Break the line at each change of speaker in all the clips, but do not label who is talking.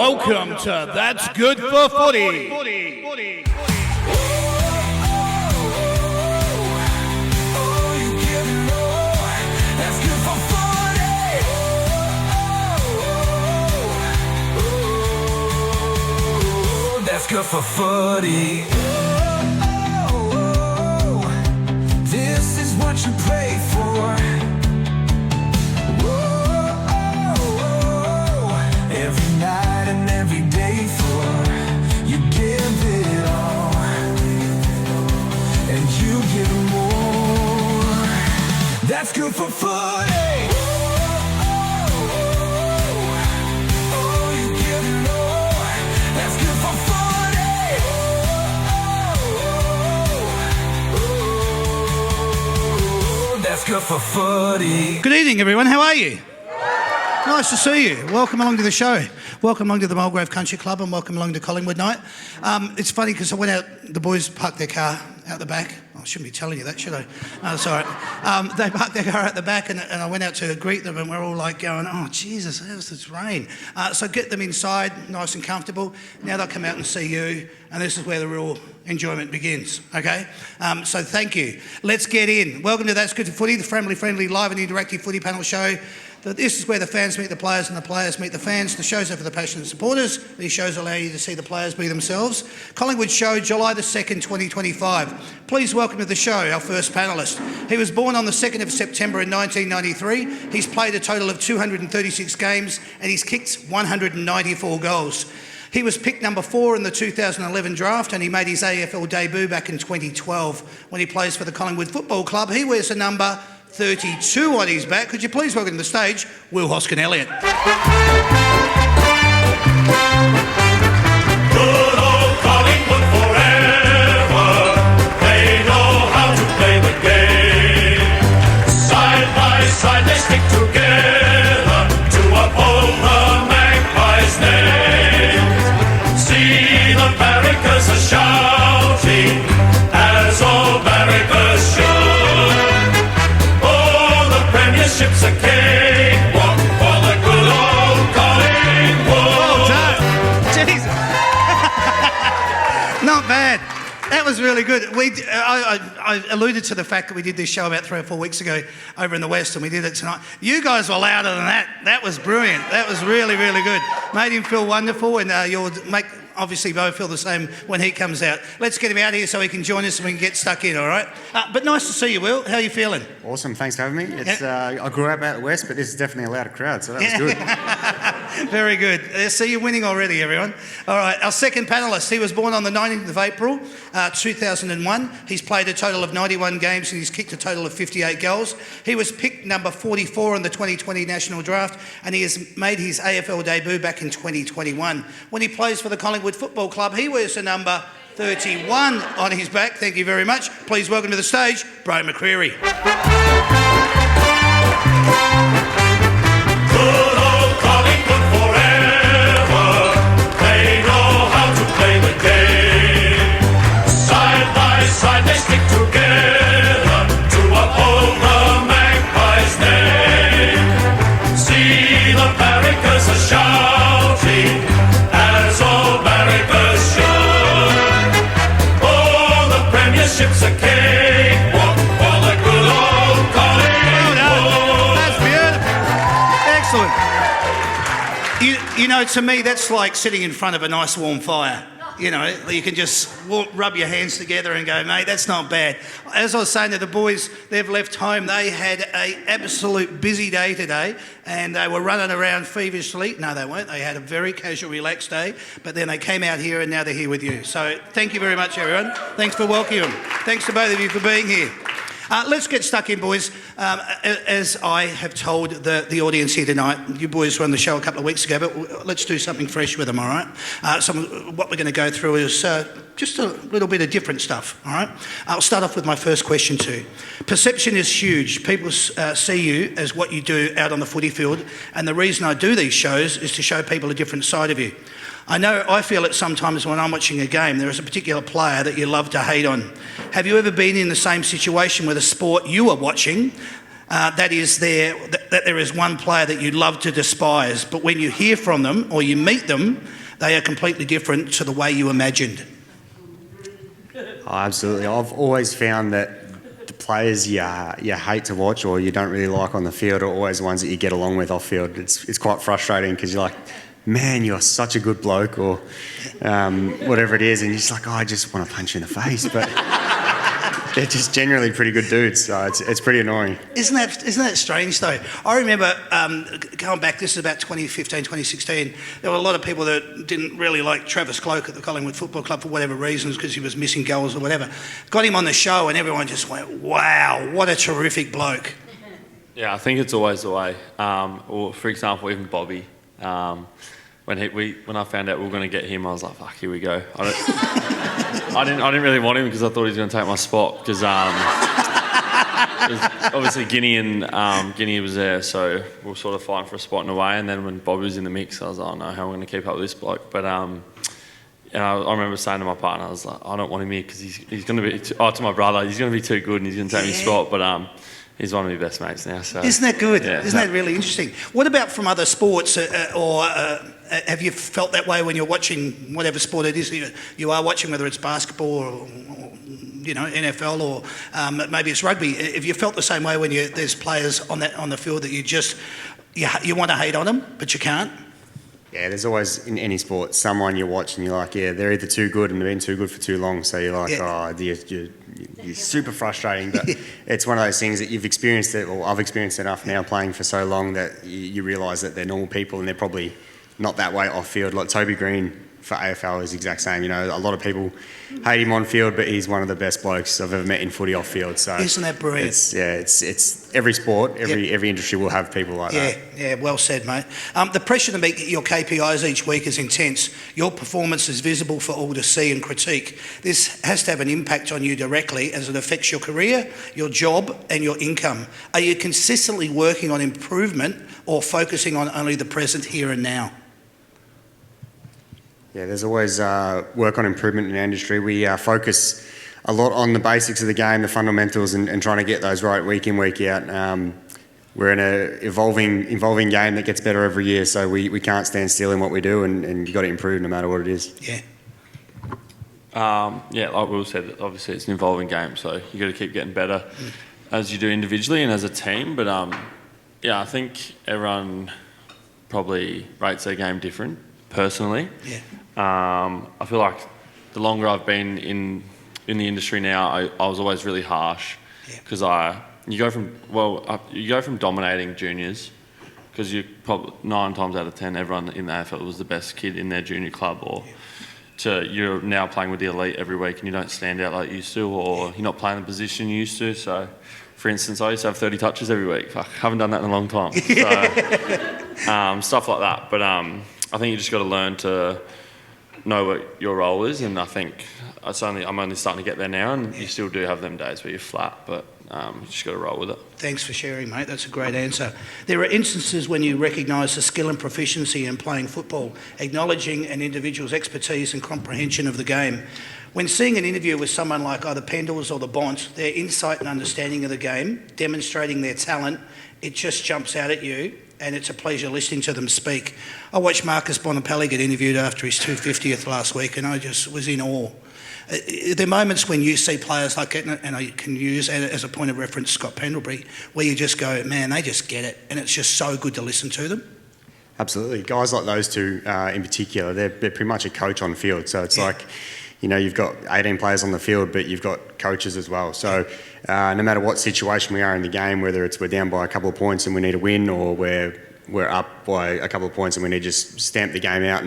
Welcome to That's Good for Footy.
That's good for footy. This is what you pray for. Every night and every day for you give it all, and you get more. That's good for footy. Good for footy.
Good evening, everyone. How are you? Nice to see you. Welcome along to the show. Welcome along to the Mulgrave Country Club and welcome along to Collingwood night. It's funny because I went out, the boys parked their car out the back. I shouldn't be telling you that, should I? No, it's all right. They parked their car out the back and I went out to greet them and we're all like going, oh, Jesus, how's this rain? So get them inside, nice and comfortable. Now they'll come out and see you and this is where the real enjoyment begins, okay? So thank you. Let's get in. Welcome to That's Good for Footy, the family-friendly, live and interactive footy panel show. This is where the fans meet the players and the players meet the fans. The shows are for the passionate supporters. These shows allow you to see the players be themselves. Collingwood show, July the 2nd, 2025. Please welcome to the show our first panellist. He was born on the 2nd of September in 1993. He's played a total of 236 games and he's kicked 194 goals. He was picked number 4 in the 2011 draft and he made his AFL debut back in 2012 when he plays for the Collingwood Football Club. He wears the number 32 on his back. Could you please welcome to the stage, Will Hoskin-Elliott.
Good old Collingwood forever. They know how to play the game. Side by side they stick together to uphold the Magpies' name. See the barrackers are shouting as all barrackers should. Ships a cakewalk for the good old Collingwood.
Well done. Jesus. Not bad. That was really good. I alluded to the fact that we did this show about 3 or 4 weeks ago over in the West and we did it tonight. You guys were louder than that. That was brilliant. That was really, really good. Made him feel wonderful and you'll make... Obviously, Bo feel the same when he comes out. Let's get him out here so he can join us and we can get stuck in, all right? But nice to see you, Will. How are you feeling?
Awesome, thanks for having me. It's I grew up out west, but this is definitely a louder crowd, so that was good.
Very good. See, you're winning already, everyone. All right, our second panellist, he was born on the 19th of April, 2001. He's played a total of 91 games and he's kicked a total of 58 goals. He was picked number 44 in the 2020 National Draft and he has made his AFL debut back in 2021. When he plays for the Collingwood Football Club, he wears the number 31 on his back. Thank you very much. Please welcome to the stage, Bro McCreary.
Good old Collingwood forever. They know how to play the game. Side by side they stick together to uphold the Magpies' name. See the barrackers are shouting as all barrackers should. Oh, the premiership's a cakewalk for the good old Collingwood.
That's beautiful. Excellent. You know, to me, that's like sitting in front of a nice warm fire. You know, you can just rub your hands together and go, mate, that's not bad. As I was saying to the boys, they've left home. They had an absolute busy day today and they were running around feverishly. No, they weren't. They had a very casual, relaxed day. But then they came out here and now they're here with you. So thank you very much, everyone. Thanks for welcoming them. Thanks to both of you for being here. Let's get stuck in, boys. As I have told the audience here tonight, you boys were on the show a couple of weeks ago, but let's do something fresh with them, all right? What we're going to go through is just a little bit of different stuff, all right? I'll start off with my first question too. Perception is huge. People see you as what you do out on the footy field, and the reason I do these shows is to show people a different side of you. I feel it sometimes when I'm watching a game, there is a particular player that you love to hate on. Have you ever been in the same situation with a sport you are watching that is there that there is one player that you love to despise, but when you hear from them or you meet them, they are completely different to the way you imagined?
Oh, absolutely. I've always found that the players you hate to watch or you don't really like on the field are always the ones that you get along with off field. It's quite frustrating because you're like, man, you're such a good bloke, or whatever it is, and you're just like, oh, I just want to punch you in the face, but they're just generally pretty good dudes, so it's pretty annoying.
Isn't that strange though? I remember going back, this is about 2015, 2016, there were a lot of people that didn't really like Travis Cloke at the Collingwood Football Club for whatever reasons, because he was missing goals or whatever. Got him on the show and everyone just went, wow, what a terrific bloke.
Yeah, I think it's always the way. Or for example, even Bobby. When I found out we were going to get him, I was like, "Fuck, here we go." I didn't really want him because I thought he was going to take my spot because obviously Guinea was there, so we were sort of fighting for a spot in a way. And then when Bobby was in the mix, I was like, "Oh no, how am I going to keep up with this bloke?" But I remember saying to my partner, I was like, "I don't want him here because he's going to be." To my brother, he's going to be too good and he's going to take my spot. But he's one of my best mates now. So
isn't that good?
Yeah,
Isn't that really interesting? What about from other sports, or have you felt that way when you're watching whatever sport it is you are watching, whether it's basketball or NFL or maybe it's rugby? Have you felt the same way when there's players on the field that you want to hate on them but you can't?
Yeah, there's always, in any sport, someone you watch and you're like, yeah, they're either too good and they've been too good for too long. So you're like, you're super frustrating. But it's one of those things that you've experienced it, or I've experienced enough now playing for so long that you realise that they're normal people and they're probably not that way off field. Like Toby Green for AFL is the exact same. You know, a lot of people hate him on field, but he's one of the best blokes I've ever met in footy off field. So
isn't that brilliant?
It's every sport, every industry will have people like that.
Yeah, well said, mate. The pressure to meet your KPIs each week is intense. Your performance is visible for all to see and critique. This has to have an impact on you directly as it affects your career, your job and your income. Are you consistently working on improvement or focusing on only the present here and now?
Yeah, there's always work on improvement in our industry. We focus a lot on the basics of the game, the fundamentals, and trying to get those right week in, week out. We're in an evolving game that gets better every year, so we can't stand still in what we do, and you've got to improve no matter what it is.
Yeah.
Like Will said, obviously it's an evolving game, so you got to keep getting better as you do individually and as a team. But I think everyone probably rates their game different. Personally, I feel like the longer I've been in the industry now, I was always really harsh because you go from dominating juniors, because you probably 9 times out of 10 everyone in the AFL was the best kid in their junior club, or to you're now playing with the elite every week and you don't stand out like you used to, or you're not playing the position you used to. So, for instance, I used to have 30 touches every week. Fuck, haven't done that in a long time. So, stuff like that. But I think you just got to learn to know what your role is, and I think I'm only starting to get there now, and you still do have them days where you're flat, but you just got to roll with it.
Thanks for sharing, mate. That's a great answer. There are instances when you recognise the skill and proficiency in playing football, acknowledging an individual's expertise and comprehension of the game. When seeing an interview with someone like either Pendles or the Bont, their insight and understanding of the game, demonstrating their talent, it just jumps out at you, and it's a pleasure listening to them speak. I watched Marcus Bonapelli get interviewed after his 250th last week, and I just was in awe. There are moments when you see players like it, and I can use as a point of reference Scott Pendlebury, where you just go, man, they just get it, and it's just so good to listen to them.
Absolutely. Guys like those two in particular, they're pretty much a coach on field, so it's like, you know, you've got 18 players on the field, but you've got coaches as well. So no matter what situation we are in the game, whether it's we're down by a couple of points and we need a win, or we're up by a couple of points and we need to just stamp the game out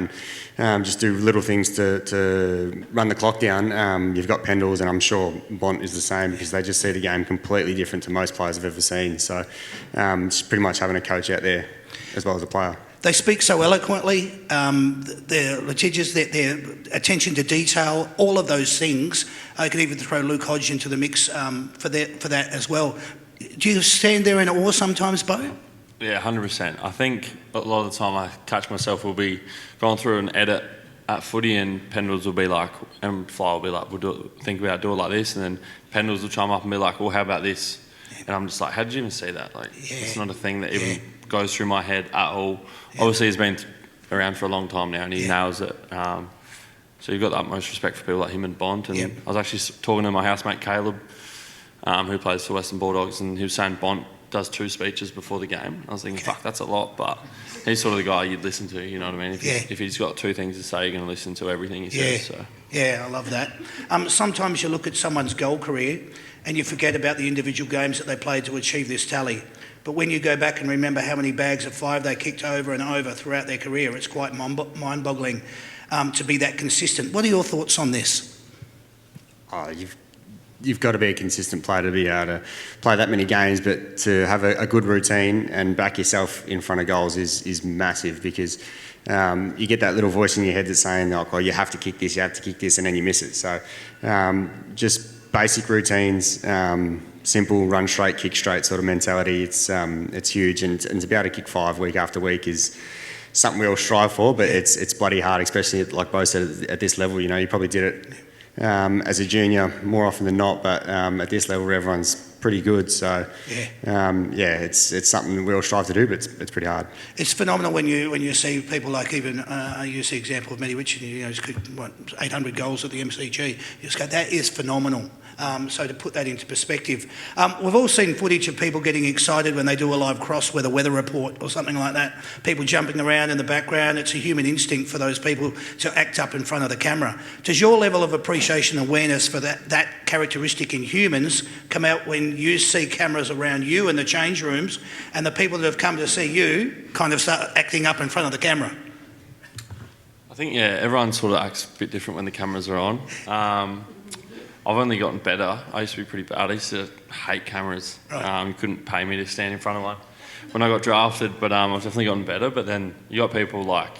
and just do little things to run the clock down, you've got Pendles, and I'm sure Bont is the same, because they just see the game completely different to most players I've ever seen. So it's pretty much having a coach out there as well as a player.
They speak so eloquently, they're litigious, their attention to detail, all of those things. I could even throw Luke Hodge into the mix for that as well. Do you stand there in awe sometimes, Bo?
Yeah, 100%. I think a lot of the time I catch myself will be going through an edit at footy, and Pendles will be like, and Fly will be like, we'll think about doing it like this, and then Pendles will chime up and be like, well, how about this? And I'm just like, how did you even see that? Like,
Yeah.
it's not a thing that even goes through my head at all. Obviously, he's been around for a long time now, and he nails it. So you've got the utmost respect for people like him and Bont. And I was actually talking to my housemate Caleb, who plays for Western Bulldogs, and he was saying Bont does 2 speeches before the game. I was thinking, fuck, that's a lot, but he's sort of the guy you'd listen to, you know what I mean? If he's got 2 things to say, you're going to listen to everything he says. So.
Yeah, I love that. Sometimes you look at someone's goal career and you forget about the individual games that they played to achieve this tally. But when you go back and remember how many bags of 5 they kicked over and over throughout their career, it's quite mind-boggling to be that consistent. What are your thoughts on this?
Oh, you've got to be a consistent player to be able to play that many games, but to have a good routine and back yourself in front of goals is massive, because you get that little voice in your head that's saying, oh, well, you have to kick this, and then you miss it. So just basic routines, simple run straight, kick straight sort of mentality. It's huge, and to be able to kick 5 week after week is something we all strive for, but it's bloody hard, especially like Bo said, at this level. You know, you probably did it as a junior more often than not, but at this level everyone's pretty good. So it's something we all strive to do, but it's pretty hard. It's
phenomenal when you see people like even you see the example of Matty Richard. You know, he's got 800 goals at the MCG. You just go, that is phenomenal. So to put that into perspective, we've all seen footage of people getting excited when they do a live cross with a weather report or something like that. People jumping around in the background. It's a human instinct for those people to act up in front of the camera. Does your level of appreciation and awareness for that characteristic in humans come out when you see cameras around you in the change rooms and the people that have come to see you kind of start acting up in front of the camera?
I think, everyone sort of acts a bit different when the cameras are on. I've only gotten better. I used to be pretty bad. I used to hate cameras. You couldn't pay me to stand in front of one when I got drafted, but I've definitely gotten better. But then you got people like,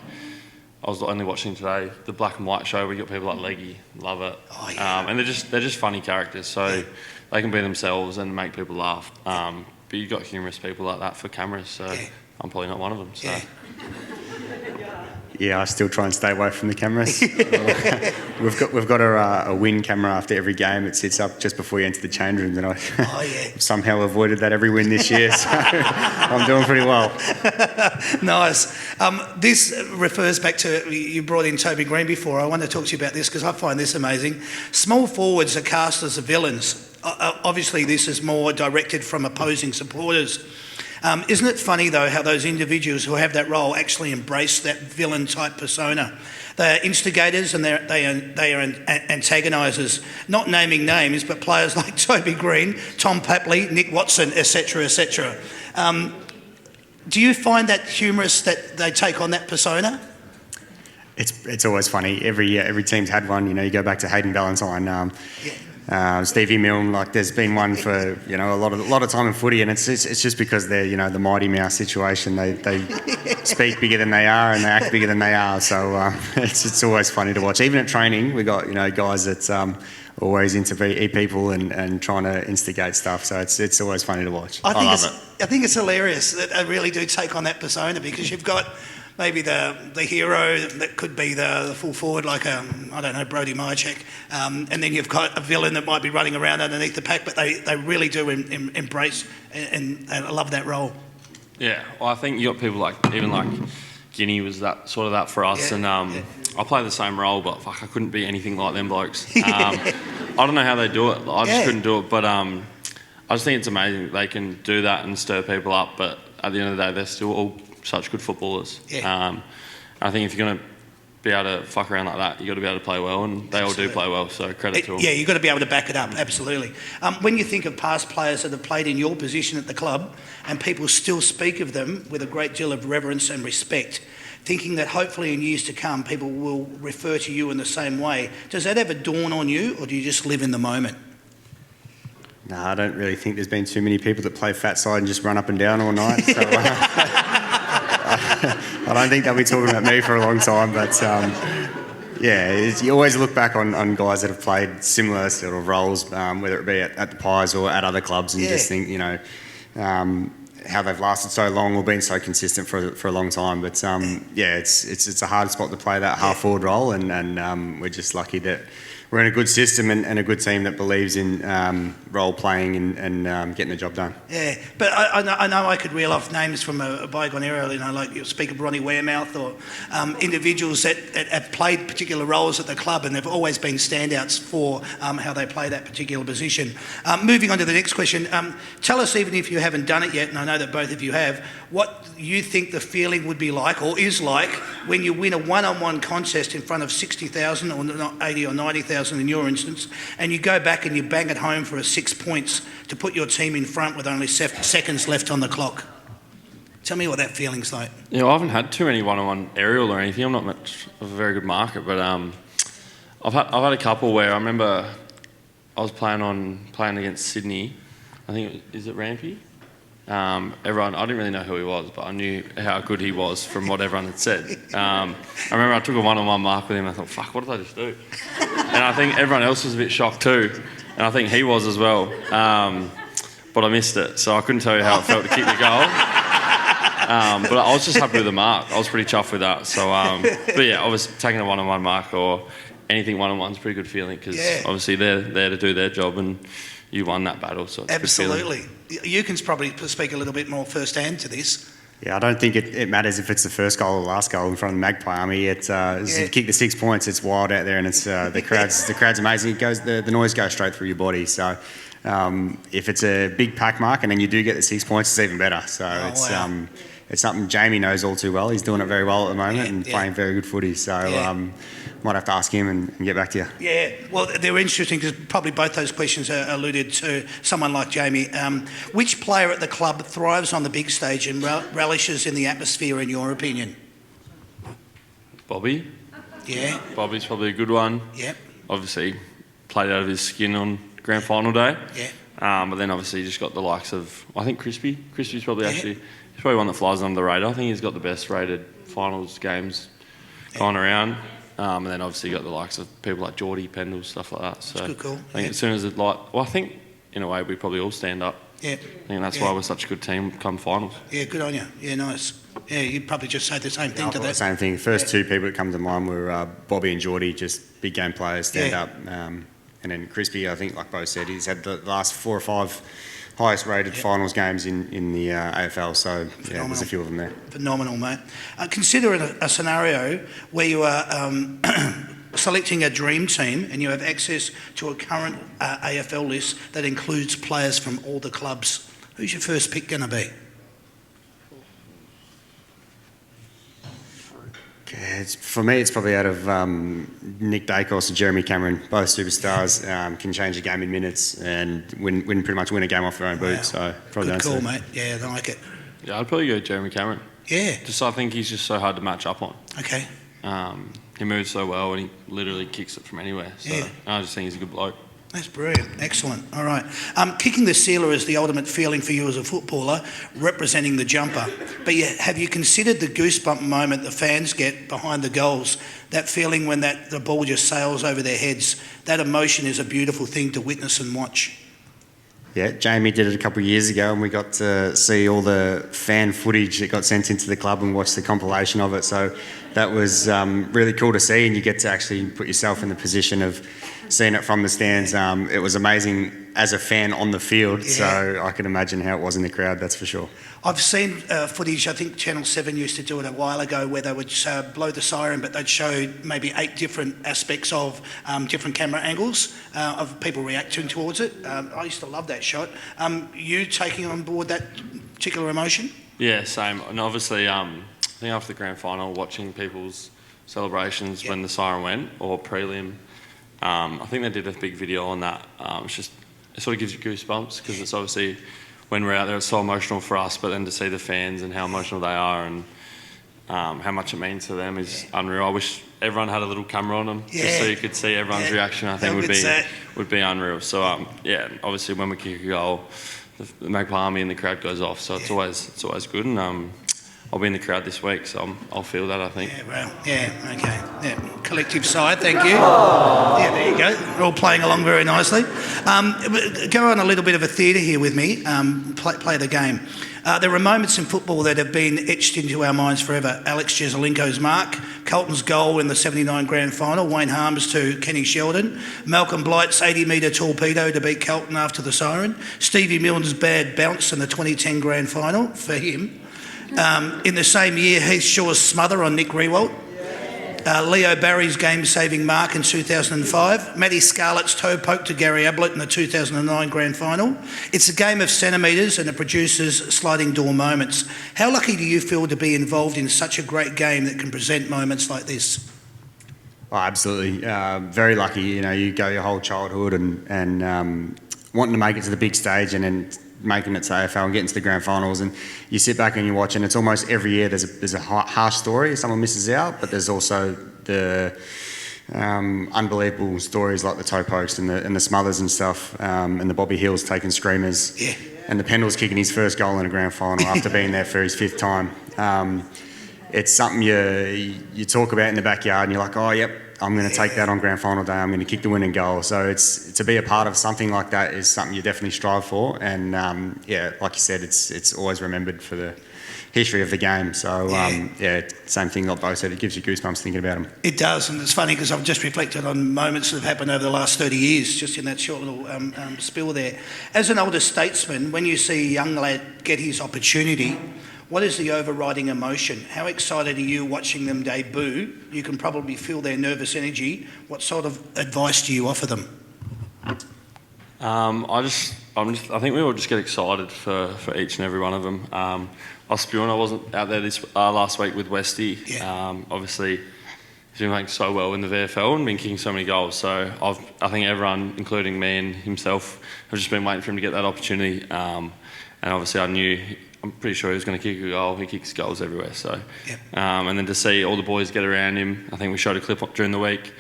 I was only watching today, the Black and White show, where you got people like Leggy, love it.
Oh, yeah.
And they're just funny characters, so they can be themselves and make people laugh. But you've got humorous people like that for cameras, so I'm probably not one of them. So.
Yeah, I still try and stay away from the cameras. We've got a win camera after every game. It sits up just before you enter the change rooms, and I somehow avoided that every win this year. So I'm doing pretty well.
Nice. This refers back to, you brought in Toby Green before. I want to talk to you about this because I find this amazing. Small forwards are cast as the villains. Obviously, this is more directed from opposing supporters. Isn't it funny, though, how those individuals who have that role actually embrace that villain-type persona? They are instigators and they are antagonisers, not naming names, but players like Toby Green, Tom Papley, Nick Watson, etc., etc. Do you find that humorous that they take on that persona?
It's always funny. Every team's had one. You know, you go back to Hayden Ballantyne. Stevie Milne, like there's been one for a lot of time in footy, and it's just because they're the Mighty Mouse situation. They speak bigger than they are and they act bigger than they are. So it's always funny to watch. Even at training, we got guys that's always into people and trying to instigate stuff. So it's always funny to watch. I love it.
I think it's hilarious that they really do take on that persona, because you've got maybe the hero that could be the full forward, like Brody Myercheck, and then you've got a villain that might be running around underneath the pack, but they really do embrace and I love that role. Yeah,
well, I think you got people like Guinea was that for us, and I play the same role, but fuck, I couldn't be anything like them blokes. I don't know how they do it. I just couldn't do it, but I just think it's amazing that they can do that and stir people up, but at the end of the day, they're still all such good footballers. I think if you're going to be able to fuck around like that, you've got to be able to play well, and they all do play well, so credit to them. Yeah,
you've got to be able to back it up, absolutely. When you think of past players that have played in your position at the club, and people still speak of them with a great deal of reverence and respect, thinking that hopefully in years to come people will refer to you in the same way, does that ever dawn on you, or do you just live in the moment?
No, I don't really think there's been too many people that play fat side and just run up and down all night. So, I don't think they'll be talking about me for a long time, but you always look back on guys that have played similar sort of roles, whether it be at the Pies or at other clubs, and you just think, how they've lasted so long or been so consistent for a long time. But yeah, it's a hard spot to play that half forward role, and we're just lucky that we're in a good system and a good team that believes in role playing and getting the job done.
Yeah, but I know I could reel off names from a bygone era, you know, like you speak of Ronnie Waremouth or individuals that have played particular roles at the club, and they've always been standouts for how they play that particular position. Moving on to the next question, tell us, even if you haven't done it yet, and I know that both of you have, what you think the feeling would be like or is like when you win a one-on-one contest in front of 60,000 or not 80 or 90,000 in your instance, and you go back and you bang it home for a 6 points to put your team in front with only seconds left on the clock. Tell me what that feeling's like.
Yeah, I haven't had too many one-on-one aerial or anything. I'm not much of a very good marker, but I've had a couple where I remember I was playing against Sydney. I think is it Rampy? Everyone, I didn't really know who he was, but I knew how good he was from what everyone had said. I remember I took a one-on-one mark with him and I thought, fuck, what did I just do? And I think everyone else was a bit shocked too, and I think he was as well. But I missed it, so I couldn't tell you how it felt to kick the goal. But I was just happy with the mark. I was pretty chuffed with that. So, but yeah, obviously taking a one-on-one mark or anything one-on-one's a pretty good feeling because obviously they're there to do their job and you won that battle, so it's
Absolutely.
a good feeling.
You can probably speak a little bit more firsthand to this.
Yeah, I don't think it matters if it's the first goal or the last goal in front of the Magpie Army. You kick the 6 points, it's wild out there, and it's the crowd's amazing. It goes, the noise goes straight through your body. So if it's a big pack mark and then you do get the 6 points, it's even better. So it's something Jamie knows all too well. He's doing it very well at the moment playing very good footy. So might have to ask him and get back to you.
Yeah, well, they're interesting because probably both those questions are alluded to someone like Jamie. Which player at the club thrives on the big stage and relishes in the atmosphere, in your opinion?
Bobby.
Yeah.
Bobby's probably a good one.
Yep.
Obviously played out of his skin on grand final day.
Yeah.
But then obviously you just got the likes of, I think Crispy. Crispy's probably he's probably one that flies under the radar. I think he's got the best rated finals games going around. And then obviously you got the likes of people like Geordie, Pendle, stuff like that. So
that's good call.
I think as soon as I think in a way we probably all stand up.
Yeah.
I think that's why we're such a good team come finals.
Yeah, good on you. Yeah, nice. Yeah, you'd probably just say the same thing to that.
The same thing. The first two people that come to mind were Bobby and Geordie, just big game players, stand up. And then Crispy, I think, like both said, he's had the last 4 or 5 highest rated finals games in the AFL, so yeah, there's a few of them there.
Phenomenal, mate. Consider a scenario where you are selecting a dream team and you have access to a current AFL list that includes players from all the clubs. Who's your first pick going to be?
For me, it's probably out of Nick Dacos and Jeremy Cameron, both superstars, can change a game in minutes and pretty much win a game off their own boot. So probably
good call, mate. Yeah, I like it.
Yeah, I'd probably go Jeremy Cameron.
Yeah.
I think he's just so hard to match up on.
Okay.
He moves so well and he literally kicks it from anywhere. So I just think he's a good bloke.
That's brilliant. Excellent. All right. Kicking the sealer is the ultimate feeling for you as a footballer, representing the jumper. But have you considered the goosebump moment the fans get behind the goals? That feeling when the ball just sails over their heads. That emotion is a beautiful thing to witness and watch.
Yeah, Jamie did it a couple of years ago and we got to see all the fan footage that got sent into the club and watch the compilation of it. So that was really cool to see, and you get to actually put yourself in the position of seeing it from the stands. It was amazing as a fan on the field, so I can imagine how it was in the crowd, that's for sure.
I've seen footage, I think Channel 7 used to do it a while ago, where they would blow the siren, but they'd show maybe 8 different aspects of different camera angles of people reacting towards it. I used to love that shot. You taking on board that particular emotion?
Yeah, same. And obviously, I think after the grand final, watching people's celebrations when the siren went, or prelim, I think they did a big video on that. It sort of gives you goosebumps because it's obviously, when we're out there, it's so emotional for us, but then to see the fans and how emotional they are and how much it means to them is unreal. I wish everyone had a little camera on them just so you could see everyone's reaction. I think would be unreal. So obviously when we kick a goal, the Magpie Army and the crowd goes off, so it's always good. And I'll be in the crowd this week, so I'll feel that, I think.
Yeah, well, yeah, okay. Yeah, collective side, thank you. Yeah, there you go. We're all playing along very nicely. Go on a little bit of a theatre here with me. Play the game. There are moments in football that have been etched into our minds forever. Alex Jesaulenko's mark, Carlton's goal in the 79 grand final, Wayne Harms to Kenny Sheldon, Malcolm Blight's 80-metre torpedo to beat Carlton after the siren, Stevie Milne's bad bounce in the 2010 grand final for him. In the same year, Heath Shaw's smother on Nick Riewoldt, Leo Barry's game-saving mark in 2005, Matty Scarlett's toe poke to Gary Ablett in the 2009 grand final. It's a game of centimetres and it produces sliding door moments. How lucky do you feel to be involved in such a great game that can present moments like this?
Oh, absolutely. Very lucky. You know, you go your whole childhood and wanting to make it to the big stage and then making it to AFL and getting to the grand finals, and you sit back and you watch, and it's almost every year there's a harsh story, someone misses out, but there's also the unbelievable stories like the toe pokes and the smothers and stuff, and the Bobby Hills taking screamers, and the Pendle's kicking his first goal in a grand final after being there for his 5th time. It's something you talk about in the backyard and you're like, oh, yep, I'm going to take that on grand final day. I'm going to kick the winning goal. So it's to be a part of something like that is something you definitely strive for. And yeah, like you said, it's always remembered for the history of the game. So yeah, same thing like Bo said, it gives you goosebumps thinking about them.
It does, and it's funny because I've just reflected on moments that have happened over the last 30 years, just in that short little spill there. As an older statesman, when you see a young lad get his opportunity, what is the overriding emotion? How excited are you watching them debut? You can probably feel their nervous energy. What sort of advice do you offer them?
I think we all just get excited for each and every one of them. I'll spew on, I wasn't out there this last week with Westy. Obviously, he's been playing so well in the VFL and been kicking so many goals. So I think everyone, including me and himself, have just been waiting for him to get that opportunity. And obviously I'm pretty sure he was going to kick a goal. He kicks goals everywhere. So, and then to see all the boys get around him, I think we showed a clip during the week.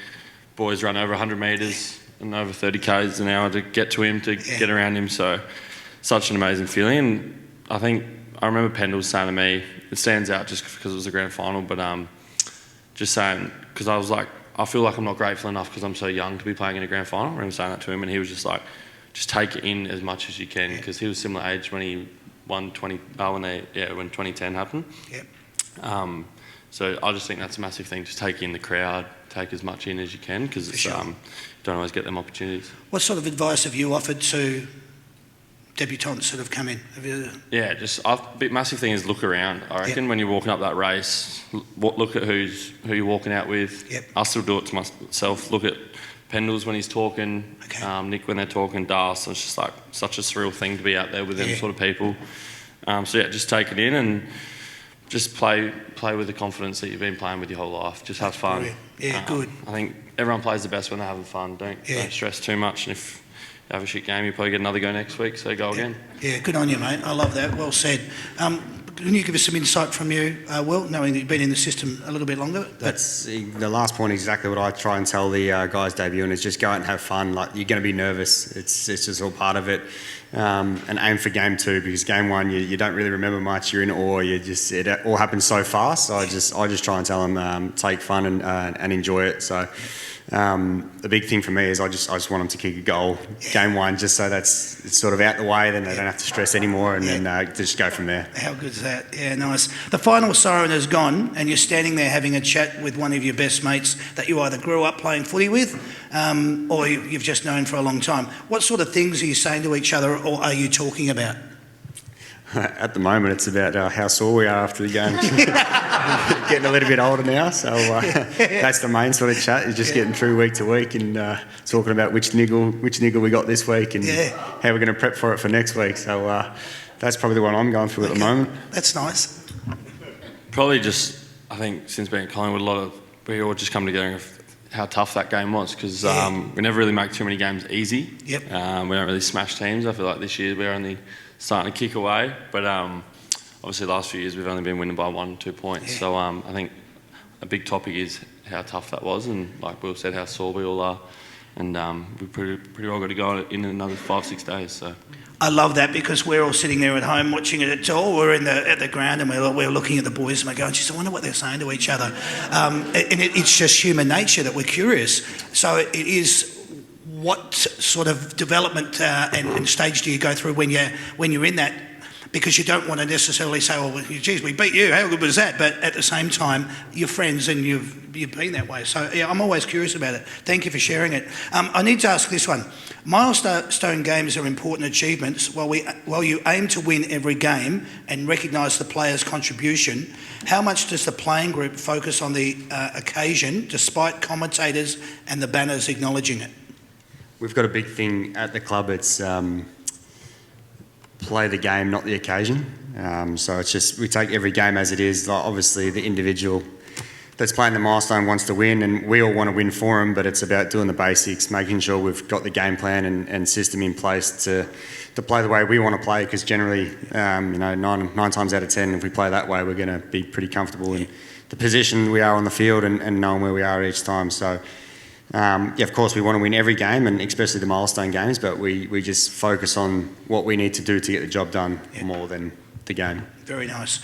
Boys run over 100 metres and over 30 k's an hour to get to him, to get around him. So, such an amazing feeling. And I think I remember Pendle saying to me, it stands out just because it was a grand final, but just saying, because I was like, I feel like I'm not grateful enough because I'm so young to be playing in a grand final. I remember saying that to him, and he was just like, just take it in as much as you can, because he was similar age when he won when 2010 happened. So I just think that's a massive thing. Just take in the crowd, take as much in as you can, because it's don't always get them opportunities.
What sort of advice have you offered to debutants that have come in?
Yeah, massive thing is look around. I reckon when you're walking up that race, look at who you're walking out with. I still do it to myself. Look at Pendles when he's talking, Nick when they're talking, Das. It's just like such a surreal thing to be out there with them sort of people. So yeah, just take it in and just play with the confidence that you've been playing with your whole life. Just have fun.
Good.
I think everyone plays the best when they're having fun. Don't stress too much, and if you have a shit game, you probably get another go next week, so go again. Yeah,
good on you, mate. I love that. Well said. Can you give us some insight from you, Will, knowing that you've been in the system a little bit longer?
That's the last point, exactly what I try and tell the guys debuting is just go out and have fun. Like, you're going to be nervous. It's just all part of it. And aim for game 2, because game 1 you don't really remember much. You're in awe. It all happens so fast. So I just try and tell them take fun and enjoy it. So the big thing for me is I just want them to kick a goal game 1, just so it's sort of out the way. Then they don't have to stress anymore, and then just go from there.
How good is that? Yeah, nice. The final siren has gone, and you're standing there having a chat with one of your best mates that you either grew up playing footy with, or you've just known for a long time. What sort of things are you saying to each other, or are you talking about?
At the moment, it's about how sore we are after the game. Getting a little bit older now, so that's the main sort of chat, is just getting through week to week and talking about which niggle we got this week and how we're going to prep for it for next week. So that's probably the one I'm going through at the moment.
That's nice.
Probably just, I think, since being at Collingwood, we all just come together of how tough that game was, because we never really make too many games easy. We don't really smash teams. I feel like this year we're only starting to kick away, but obviously the last few years we've only been winning by 1-2 points. So I think a big topic is how tough that was, and like Will said, how sore we all are, and we pretty well got to go in another 5-6 days. So
I love that because we're all sitting there at home watching it at all. We're at the ground and we're looking at the boys and we're going, geez, I wonder what they're saying to each other. It's just human nature that we're curious. So it is. What sort of development and stage do you go through when you're in that? Because you don't want to necessarily say, "Oh, geez, we beat you. How good was that?" But at the same time, you're friends and you've been that way. So yeah, I'm always curious about it. Thank you for sharing it. I need to ask this one: milestone games are important achievements. While you aim to win every game and recognise the player's contribution, how much does the playing group focus on the occasion, despite commentators and the banners acknowledging it?
We've got a big thing at the club. It's play the game, not the occasion. So it's just we take every game as it is. Like obviously, the individual that's playing the milestone wants to win, and we all want to win for them. But it's about doing the basics, making sure we've got the game plan and system in place to play the way we want to play. Because generally, nine times out of 10, if we play that way, we're going to be pretty comfortable in the position we are on the field and knowing where we are each time. So. Of course, we want to win every game, and especially the milestone games, but we just focus on what we need to do to get the job done more than the game.
Very nice.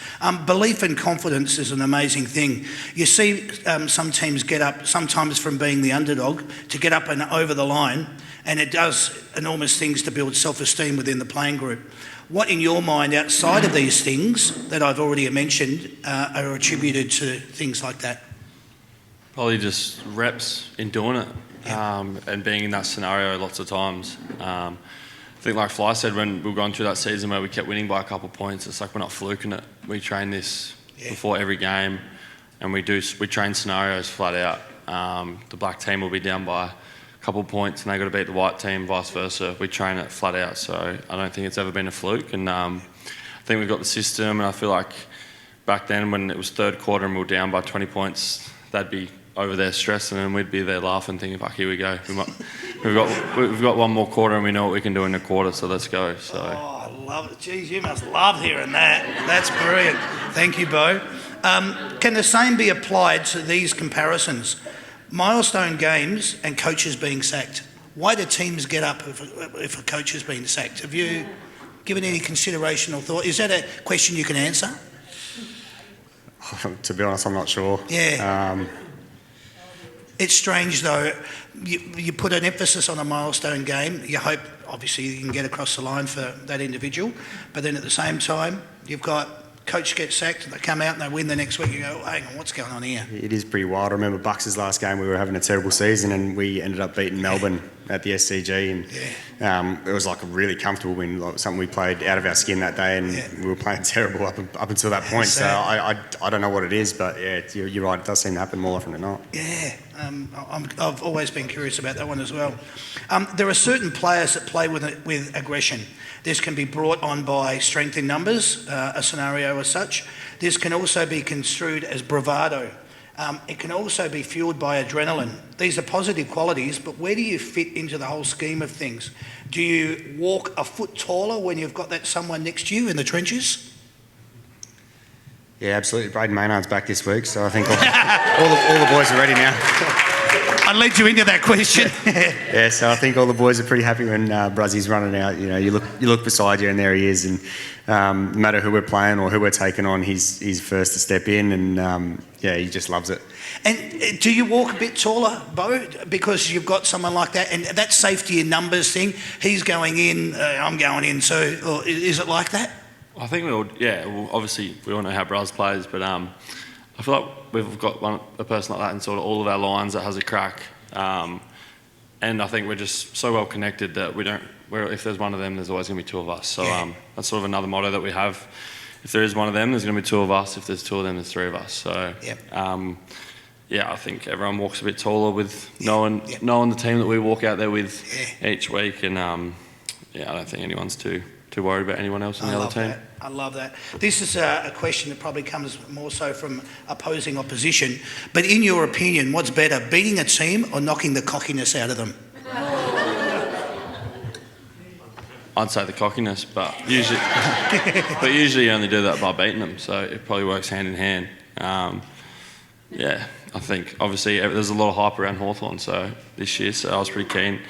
Belief and confidence is an amazing thing. You see some teams get up, sometimes from being the underdog, to get up and over the line, and it does enormous things to build self-esteem within the playing group. What, in your mind, outside of these things that I've already mentioned, are attributed to things like that?
Probably just reps in doing it and being in that scenario lots of times. I think like Fly said, when we were going through that season where we kept winning by a couple of points, it's like we're not fluking it. We train this before every game, and we train scenarios flat out. The black team will be down by a couple of points and they got to beat the white team, vice versa. We train it flat out, so I don't think it's ever been a fluke. And I think we've got the system, and I feel like back then when it was third quarter and we were down by 20 points, they'd be over there stressing, and we'd be there laughing, thinking, "Fuck, here we go. We've got one more quarter, and we know what we can do in a quarter. So let's go." So.
Oh, I love it. Geez, you must love hearing that. That's brilliant. Thank you, Bo. Can the same be applied to these comparisons? Milestone games and coaches being sacked. Why do teams get up if a coach has been sacked? Have you given any consideration or thought? Is that a question you can answer?
To be honest, I'm not sure.
Yeah. It's strange though, you put an emphasis on a milestone game, you hope obviously you can get across the line for that individual, but then at the same time you've got coach gets sacked, they come out and they win the next week, you go, hang on, what's going on here?
It is pretty wild. I remember Bucks' last game, we were having a terrible season and we ended up beating Melbourne at the SCG, and it was like a really comfortable win, like something we played out of our skin that day, and we were playing terrible up until that point. So I don't know what it is, but yeah, you're right, it does seem to happen more often than not.
Yeah, I've always been curious about that one as well. There are certain players that play with aggression. This can be brought on by strength in numbers, a scenario as such. This can also be construed as bravado. It can also be fueled by adrenaline. These are positive qualities, but where do you fit into the whole scheme of things? Do you walk a foot taller when you've got that someone next to you in the trenches?
Yeah, absolutely. Braden Maynard's back this week, so I think all the boys are ready now.
I led you into that question.
Yeah, so I think all the boys are pretty happy when Bruzzy's running out. You know, you look beside you and there he is, and no matter who we're playing or who we're taking on, he's first to step in, and he just loves it.
And do you walk a bit taller, Bo, because you've got someone like that, and that safety in numbers thing? He's going in, I'm going in. So, or is it like that?
I think obviously we all know how Braz plays, but I feel like we've got a person like that in sort of all of our lines that has a crack, and I think we're just so well connected that if there's one of them, there's always going to be two of us. So that's sort of another motto that we have. If there is one of them, there's going to be two of us. If there's two of them, there's three of us. So I think everyone walks a bit taller with knowing the team that we walk out there with each week, and I don't think anyone's too worried about anyone else in the other team.
I love that. This is a question that probably comes more so from opposing opposition. But in your opinion, what's better, beating a team or knocking the cockiness out of them?
I'd say the cockiness, but usually you only do that by beating them, so it probably works hand in hand. I think obviously there's a lot of hype around Hawthorn this year, so I was pretty keen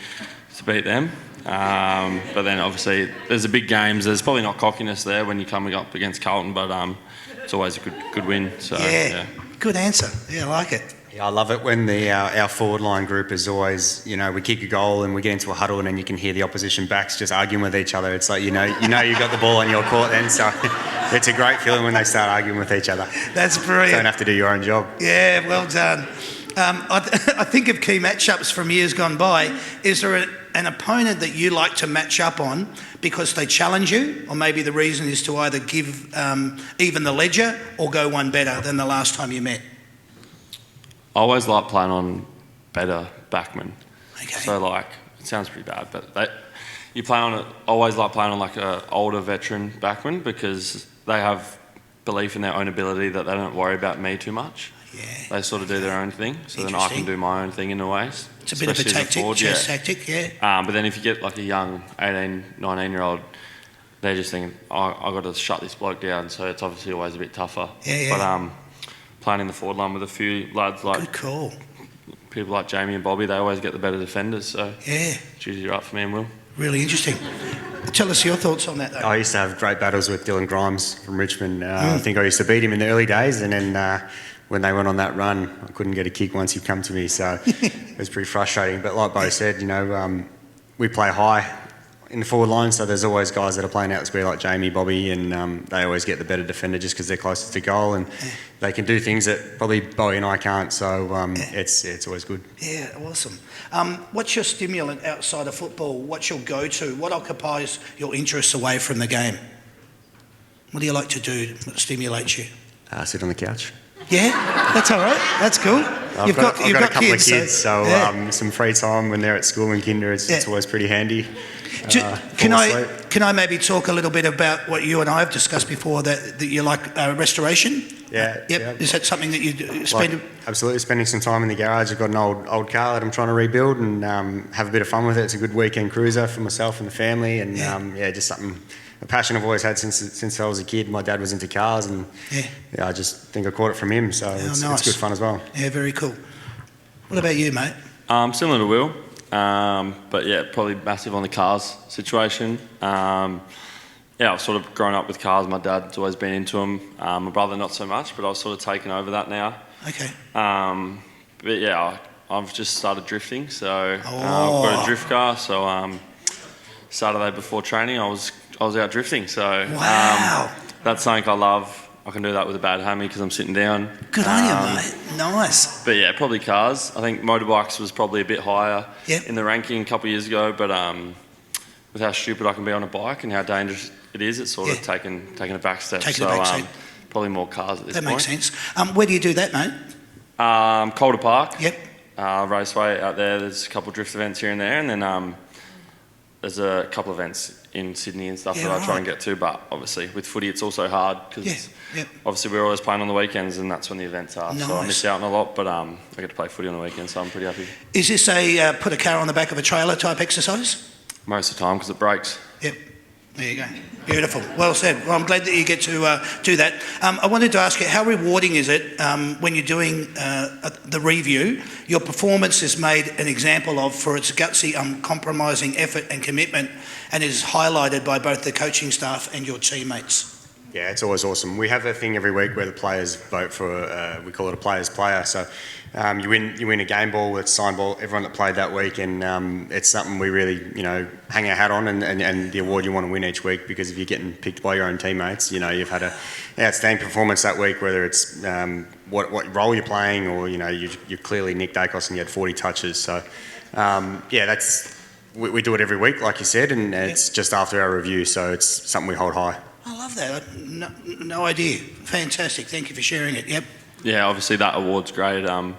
to beat them. But then obviously there's the big games. There's probably not cockiness there when you're coming up against Carlton, but it's always a good win. So
Yeah, good answer. Yeah, I like it.
Yeah, I love it when our forward line group is always, we kick a goal and we get into a huddle and then you can hear the opposition backs just arguing with each other. It's like, you've got the ball on your court then, so it's a great feeling when they start arguing with each other.
That's brilliant.
Don't have to do your own job.
Yeah, well done. I think of key matchups from years gone by. Is there an opponent that you like to match up on because they challenge you, or maybe the reason is to either give even the ledger or go one better than the last time you met?
I always like playing on better backmen.
Okay.
So it sounds pretty bad, but always like playing on like a older veteran backman because they have belief in their own ability that they don't worry about me too much.
Yeah.
They sort of do their own thing, so then I can do my own thing in a way.
It's a bit of a tactic, chess tactic, yeah.
But then if you get like a young 18, 19-year-old, they're just thinking, I've got to shut this bloke down, so it's obviously always a bit tougher.
Yeah.
But playing in the forward line with a few lads like
Good call.
people like Jamie and Bobby, they always get the better defenders, so
Yeah,
it's usually right for me and Will.
really interesting. Tell us your thoughts on that, though.
I used to have great battles with Dylan Grimes from Richmond. I think I used to beat him in the early days, and then when they went on that run, I couldn't get a kick once he'd come to me, so it was pretty frustrating. But like Bo said, we play high in the forward line, so there's always guys that are playing out the square like Jamie, Bobby, and they always get the better defender just because they're closest to goal, and they can do things that probably Bowie and I can't, so it's always good.
Yeah, awesome. What's your stimulant outside of football? What's your go-to? What occupies your interests away from the game? What do you like to do that stimulates you?
Sit on the couch.
Yeah, that's all right. That's cool.
I've got a couple of kids, so
yeah.
some free time when they're at school and kinder, it's always pretty handy.
Can I maybe talk a little bit about what you and I have discussed before, that you like restoration?
Yeah.
Yep. Is that something that you spend?
Absolutely, spending some time in the garage. I've got an old car that I'm trying to rebuild and have a bit of fun with it. It's a good weekend cruiser for myself and the family, and just something. A passion I've always had since I was a kid. My dad was into cars, and I just think I caught it from him, so it's good fun as well.
Yeah, very cool. What about you, mate?
Similar to Will, but yeah, probably massive on the cars situation. I've sort of grown up with cars. My dad's always been into them. My brother not so much, but I've sort of taken over that now.
Okay.
But yeah, I've just started drifting, so I've got a drift car. So Saturday before training, I was out drifting, so
wow.
That's something I love. I can do that with a bad hammy because I'm sitting down.
Good on you, mate. Nice.
But yeah, probably cars. I think motorbikes was probably a bit higher in the ranking a couple of years ago, but with how stupid I can be on a bike and how dangerous it is, it's sort of taken a back step. Probably more cars at this point.
That makes sense. Where do you do that, mate?
Calder Park.
Yep.
Raceway out there. There's a couple of drift events here and there, and then there's a couple of events in Sydney and stuff that I try and get to, but obviously with footy it's also hard because obviously we're always playing on the weekends and that's when the events are.
Nice.
So I miss out on a lot, but I get to play footy on the weekends, so I'm pretty happy.
Is this a put a car on the back of a trailer type exercise?
Most of the time because it breaks.
Yep. There you go. Beautiful. Well said. Well, I'm glad that you get to do that. I wanted to ask you, how rewarding is it when you're doing the review, your performance is made an example of for its gutsy, uncompromising effort and commitment, and is highlighted by both the coaching staff and your teammates?
Yeah, it's always awesome. We have a thing every week where the players vote for, we call it a player's player. So you win a game ball, it's signed ball, everyone that played that week, and it's something we really, hang our hat on and the award you want to win each week, because if you're getting picked by your own teammates, you've had an outstanding performance that week, whether it's what role you're playing or, you're clearly Nick Dacos and you had 40 touches. So, we do it every week, like you said, and it's just after our review, so it's something we hold high.
I love that. No idea. Fantastic. Thank you for sharing it. Yep.
Yeah, obviously that award's great. I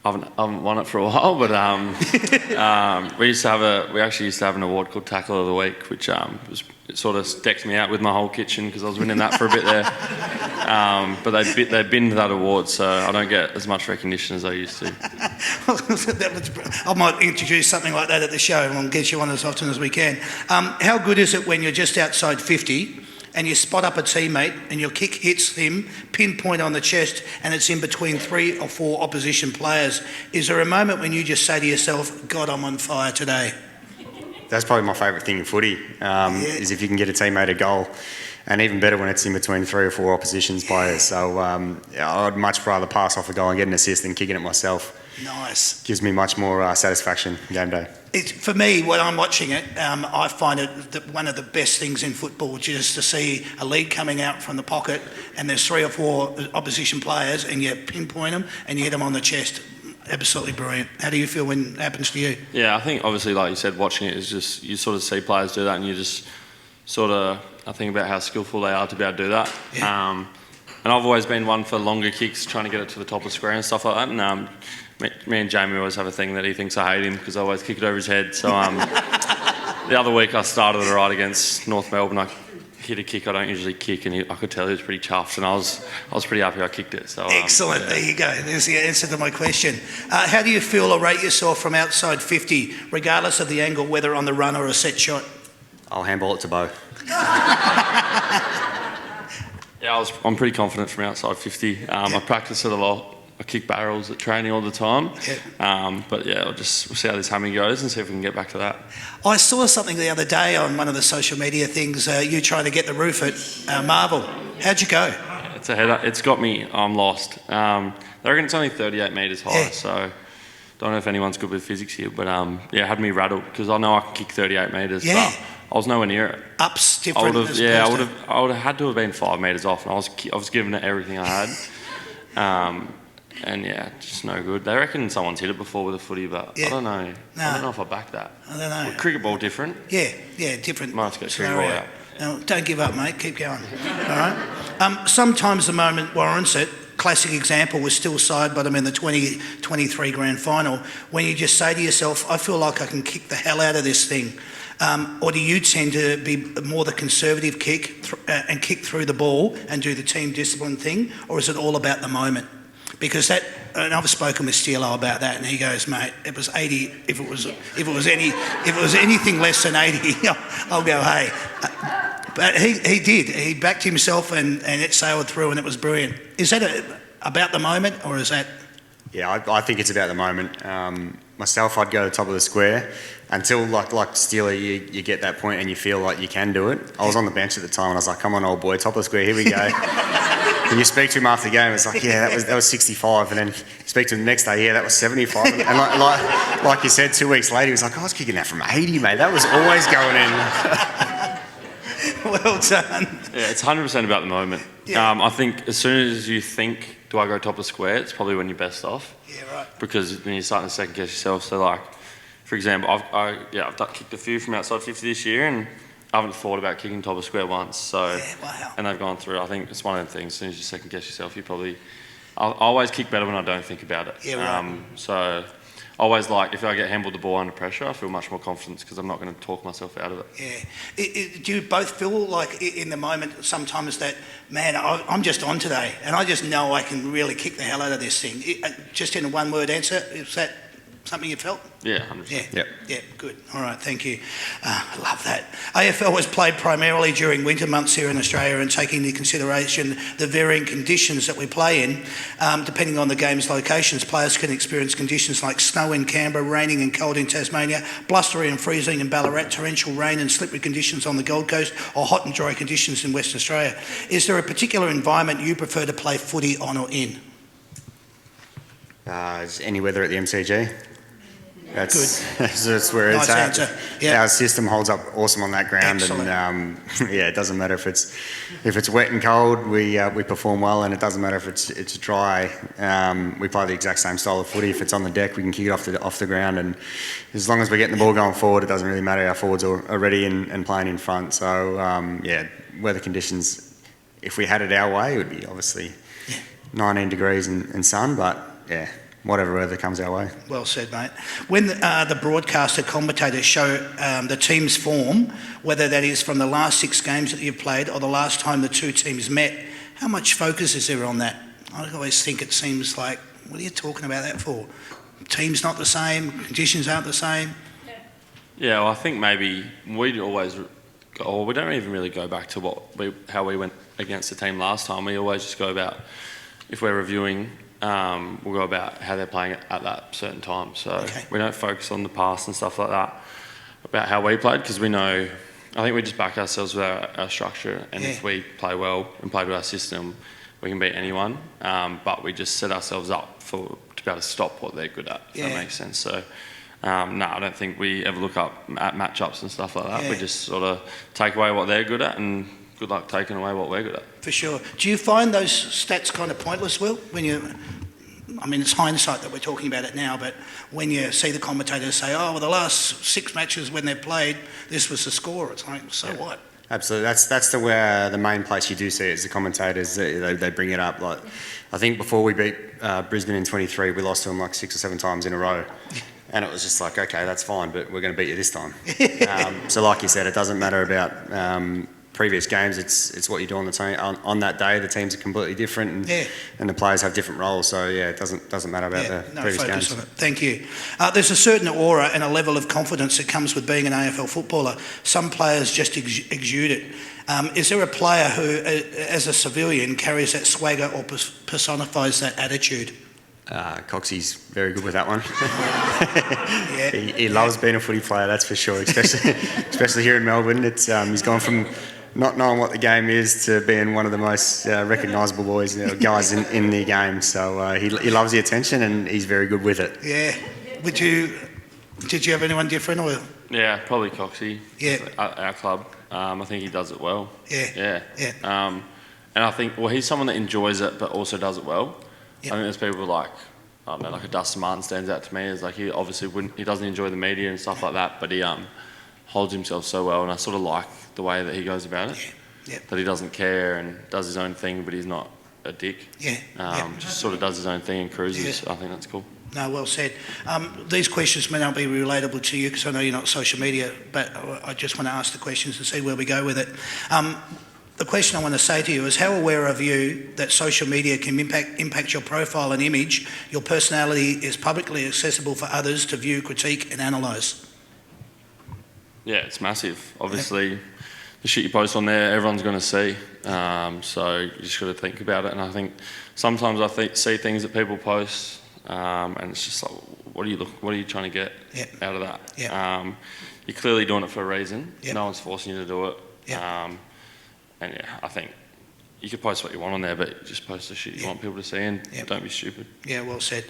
haven't won it for a while, but we actually used to have an award called Tackle of the Week, which it sort of decked me out with my whole kitchen because I was winning that for a bit there. But they binned that award, so I don't get as much recognition as I used to.
I might introduce something like that at the show and we'll get you on as often as we can. How good is it when you're just outside 50 and you spot up a teammate and your kick hits him, pinpoint on the chest, and it's in between 3 or 4 opposition players. Is there a moment when you just say to yourself, God, I'm on fire today?
That's probably my favourite thing in footy, is if you can get a teammate a goal. And even better when it's in between 3 or 4 opposition players. So I'd much rather pass off a goal and get an assist than kicking it myself.
Nice.
Gives me much more satisfaction game day.
For me, when I'm watching it, I find it one of the best things in football, just to see a lead coming out from the pocket and there's 3 or 4 opposition players and you pinpoint them and you hit them on the chest. Absolutely brilliant. How do you feel when it happens to you?
Yeah, I think obviously, like you said, watching it is just, you sort of see players do that and you just sort of, I think about how skillful they are to be able to do that.
Yeah.
And I've always been one for longer kicks, trying to get it to the top of the square and stuff like that. And me and Jamie always have a thing that he thinks I hate him because I always kick it over his head. So the other week I started it right against North Melbourne. I hit a kick I don't usually kick, and I could tell he was pretty chuffed, and I was pretty happy I kicked it. So
Excellent.
Yeah.
There you go. There's the answer to my question. How do you feel or rate yourself from outside 50, regardless of the angle, whether on the run or a set shot?
I'll handball it to Bo.
Yeah, I'm pretty confident from outside 50. I practice it a lot. I kick barrels at training all the time. But yeah, we'll see how this hammy goes and see if we can get back to that.
I saw something the other day on one of the social media things, you trying to get the roof at Marvel. How'd you go?
It's a header. It's got me. I'm lost. They reckon it's only 38 metres high, so don't know if anyone's good with physics here, but it had me rattled because I know I can kick 38 metres, but I was nowhere near it.
Up's different.
I would have had to have been 5 metres off, and I was giving it everything I had. And yeah, just no good. They reckon someone's hit it before with a footy, but I don't know.
No.
I don't know if I back that.
I don't know.
Well, cricket ball different.
Yeah, different.
Might have to go cricket ball out.
No, don't give up, mate. Keep going. All right. Sometimes the moment warrants it. Classic example was still side bottom in the 2023 grand final, when you just say to yourself, I feel like I can kick the hell out of this thing. Or do you tend to be more the conservative kick and kick through the ball and do the team discipline thing, or is it all about the moment? Because and I've spoken with Steelo about that, and he goes, mate, it was 80. If it was anything less than 80, I'll go, hey. But he did. He backed himself, and it sailed through, and it was brilliant. Is that about the moment, or is that?
Yeah, I think it's about the moment. Myself, I'd go to the top of the square until, like Steeler, you get that point and you feel like you can do it. I was on the bench at the time and I was like, come on, old boy, top of the square, here we go. And you speak to him after the game, it's like, yeah, that was 65. And then you speak to him the next day, yeah, that was 75. And like you said, 2 weeks later, he was like, I was kicking that from 80, mate. That was always going in.
Well done.
Yeah, it's 100% about the moment.
Yeah.
I think as soon as you think, do I go top of square, it's probably when you're best off.
Yeah, right.
Because then you're starting to second guess yourself. So like, for example, I've kicked a few from outside 50 this year, and I haven't thought about kicking top of square once. So,
wow.
And they've gone through. I think it's one of them things. As soon as you second guess yourself, you probably. I always kick better when I don't think about it.
Yeah, right.
So, always like if I get handballed the ball under pressure, I feel much more confident because I'm not going to talk myself out of it.
Yeah. Do you both feel like in the moment sometimes that, man, I'm just on today, and I just know I can really kick the hell out of this thing? Just in a one-word answer, is that something you felt?
Yeah, 100%.
Yeah, good. All right, thank you. I love that. AFL was played primarily during winter months here in Australia, and taking into consideration the varying conditions that we play in, depending on the game's locations, players can experience conditions like snow in Canberra, raining and cold in Tasmania, blustery and freezing in Ballarat, torrential rain and slippery conditions on the Gold Coast, or hot and dry conditions in Western Australia. Is there a particular environment you prefer to play footy on or in?
Is any weather at the MCG? That's where
Nice
it's at.
answer. Yeah.
Our system holds up awesome on that ground.
Excellent.
And it doesn't matter if it's wet and cold, we perform well, and it doesn't matter if it's dry. We play the exact same style of footy. If it's on the deck, we can kick it off the ground, and as long as we're getting the ball going forward, it doesn't really matter. Our forwards are ready and playing in front. So weather conditions, if we had it our way, it would be obviously 19 degrees and sun, but yeah. Whatever weather comes our way.
Well said, mate. When the broadcaster commentators show the team's form, whether that is from the last 6 games that you've played or the last time the two teams met, how much focus is there on that? I always think it seems like, what are you talking about that for? Team's not the same, conditions aren't the same.
Yeah, well, I think maybe we'd always we don't even really go back to how we went against the team last time. We always just go about, if we're reviewing, we'll go about how they're playing at that certain time. So we don't focus on the past and stuff like that, about how we played, because we know, I think we just back ourselves with our structure, and if we play well and play to our system, we can beat anyone. But we just set ourselves up to be able to stop what they're good at, if that makes sense. So, no, I don't think we ever look up at matchups and stuff like that. We just sort of take away what they're good at, and good luck taking away what we're good at.
For sure. Do you find those stats kind of pointless, Will, when I mean, it's hindsight that we're talking about it now, but when you see the commentators say, oh, well, the last 6 matches when they've played, this was the score, it's like, so what?
Absolutely. That's the main place you do see it, is the commentators. They bring it up. Like, I think before we beat Brisbane in 23, we lost to them like 6 or 7 times in a row. And it was just like, okay, that's fine, but we're going to beat you this time. So like you said, it doesn't matter about previous games. It's what you do on the team on that day. The teams are completely different, and the players have different roles. So yeah, it doesn't matter about the previous games.
On it. Thank you. There's a certain aura and a level of confidence that comes with being an AFL footballer. Some players just exude it. Is there a player who, as a civilian, carries that swagger or personifies that attitude?
Coxie's very good with that one. He loves being a footy player, that's for sure. Especially here in Melbourne. He's gone from not knowing what the game is to being one of the most recognisable guys in the game. So he loves the attention, and he's very good with it.
Yeah. Did you have anyone different, or?
Yeah, probably Coxie.
Yeah.
At our club. I think he does it well.
Yeah.
And I think, he's someone that enjoys it but also does it well. I think there's people like, I don't know, like a Dustin Martin stands out to me as like, he obviously he doesn't enjoy the media and stuff like that, but he holds himself so well, and I sort of like the way that he goes about it. That he doesn't care and does his own thing, but he's not a dick. Just sort of does his own thing and cruises. I think that's cool.
No, well said. These questions may not be relatable to you because I know you're not social media, but I just want to ask the questions and see where we go with it. The question I want to say to you is, how aware are you that social media can impact your profile and image? Your personality is publicly accessible for others to view, critique and analyse. Yeah,
it's massive. Obviously, the shit you post on there, everyone's going to see. So you just got to think about it. And I think sometimes see things that people post, and it's just like, what are you trying to get out of that? You're clearly doing it for a reason. No one's forcing you to do it. And I think you could post what you want on there, but just post the shit you want people to see, and don't be stupid. Yeah, well said.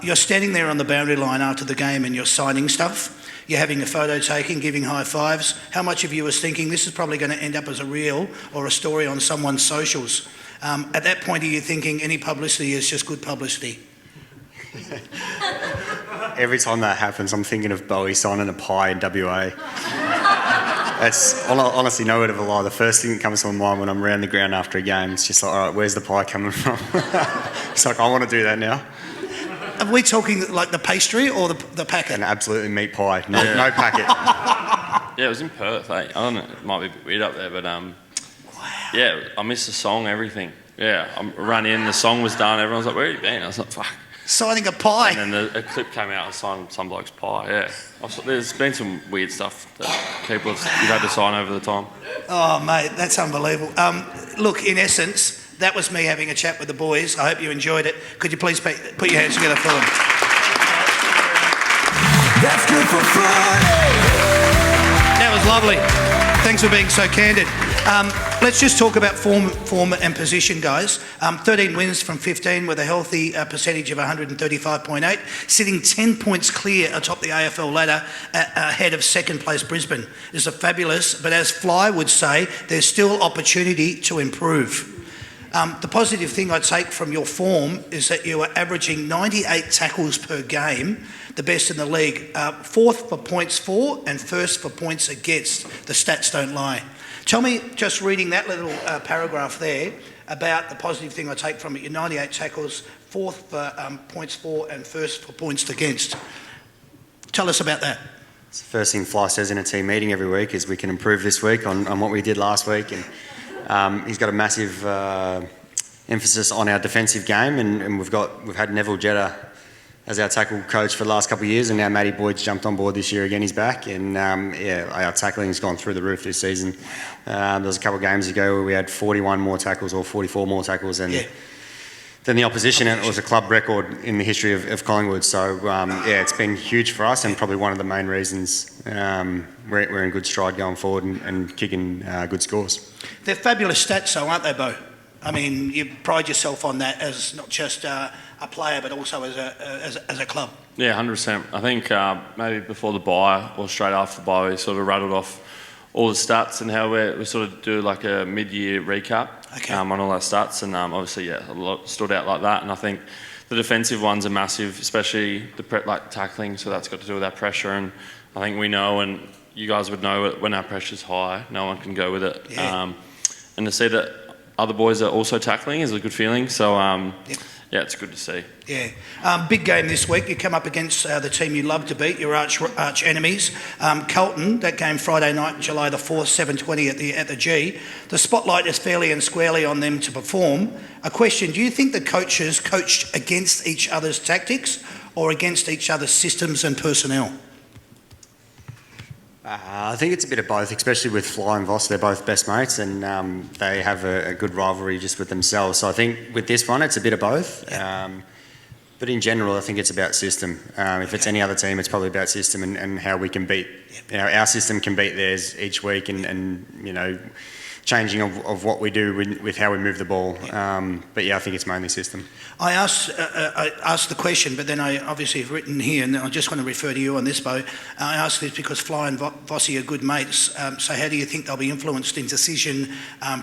You're standing there on the boundary line after the game and you're signing stuff. You're having a photo taking, giving high fives. How much of you was thinking this is probably going to end up as a reel or a story on someone's socials? At that point, are you thinking any publicity is just good publicity?
Every time that happens, I'm thinking of Bowie signing a pie in WA. That's honestly no word of a lie. The first thing that comes to my mind when I'm around the ground after a game, it's just like, all right, where's the pie coming from? It's like, I want to do that now.
Are we talking like the pastry or the packet?
An absolutely meat pie, no packet.
Yeah, it was in Perth. I don't know, it might be a bit weird up there, but yeah, I missed the song, everything. Yeah, I ran in, the song was done, everyone's like, where have you been? I was like, fuck.
Signing a pie.
And then a clip came out and signed some bloke's pie, There's been some weird stuff that you've had to sign over the time. Oh, mate, that's unbelievable.
Look, in essence, that was me having a chat with the boys. I hope you enjoyed it. Could you please put your hands together for them?
That's good for Friday.
That was lovely. Thanks for being so candid. Let's just talk about form and position, guys. 13 wins from 15 with a healthy percentage of 135.8, sitting 10 points clear atop the AFL ladder ahead of second place Brisbane. It's a fabulous, but as Fly would say, there's still opportunity to improve. The positive thing I take from your form is that you are averaging 98 tackles per game, the best in the league. Fourth for points for and first for points against. The stats don't lie. Tell me, just reading that little paragraph there, about the positive thing I take from it. Your 98 tackles, fourth for points for and first for points against. Tell us about that.
It's the first thing Fly says in a team meeting every week is we can improve this week on what we did last week. And he's got a massive emphasis on our defensive game, and we've had Neville Jetta as our tackle coach for the last couple of years, and now Matty Boyd's jumped on board this year again. He's back, and our tackling's gone through the roof this season. There was a couple of games ago where we had 41 more tackles or 44 more tackles than the opposition, and it was a club record in the history of Collingwood. So it's been huge for us, and probably one of the main reasons we're in good stride going forward and kicking good scores.
They're fabulous stats, though, aren't they, Bo? I mean, you pride yourself on that as not just a player, but also as a club.
Yeah, 100%. I think maybe before the bye or straight after the bye, we sort of rattled off all the stats and how we sort of do like a mid-year recap on all our stats, and obviously, a lot stood out like that. And I think the defensive ones are massive, especially the tackling. So that's got to do with our pressure, and I think we know, and you guys would know it, when our pressure's high, no one can go with it. Yeah. And to see that other boys are also tackling is a good feeling. So it's good to see.
Yeah. Big game this week. You come up against the team you love to beat, your arch enemies. Carlton, that game Friday night, July the 4th, 7:20 at the G. The spotlight is fairly and squarely on them to perform. A question, do you think the coaches coached against each other's tactics or against each other's systems and personnel?
I think it's a bit of both, especially with Fly and Voss. They're both best mates, and they have a good rivalry just with themselves. So I think with this one, it's a bit of both. But in general, I think it's about system. If it's any other team, it's probably about system and how we can beat. Our system can beat theirs each week, and changing of what we do with how we move the ball. But I think it's mainly system.
I asked the question, but then I obviously have written here, and I just want to refer to you on this, Bo. I ask this because Fly and Vossi are good mates. So how do you think they'll be influenced in decision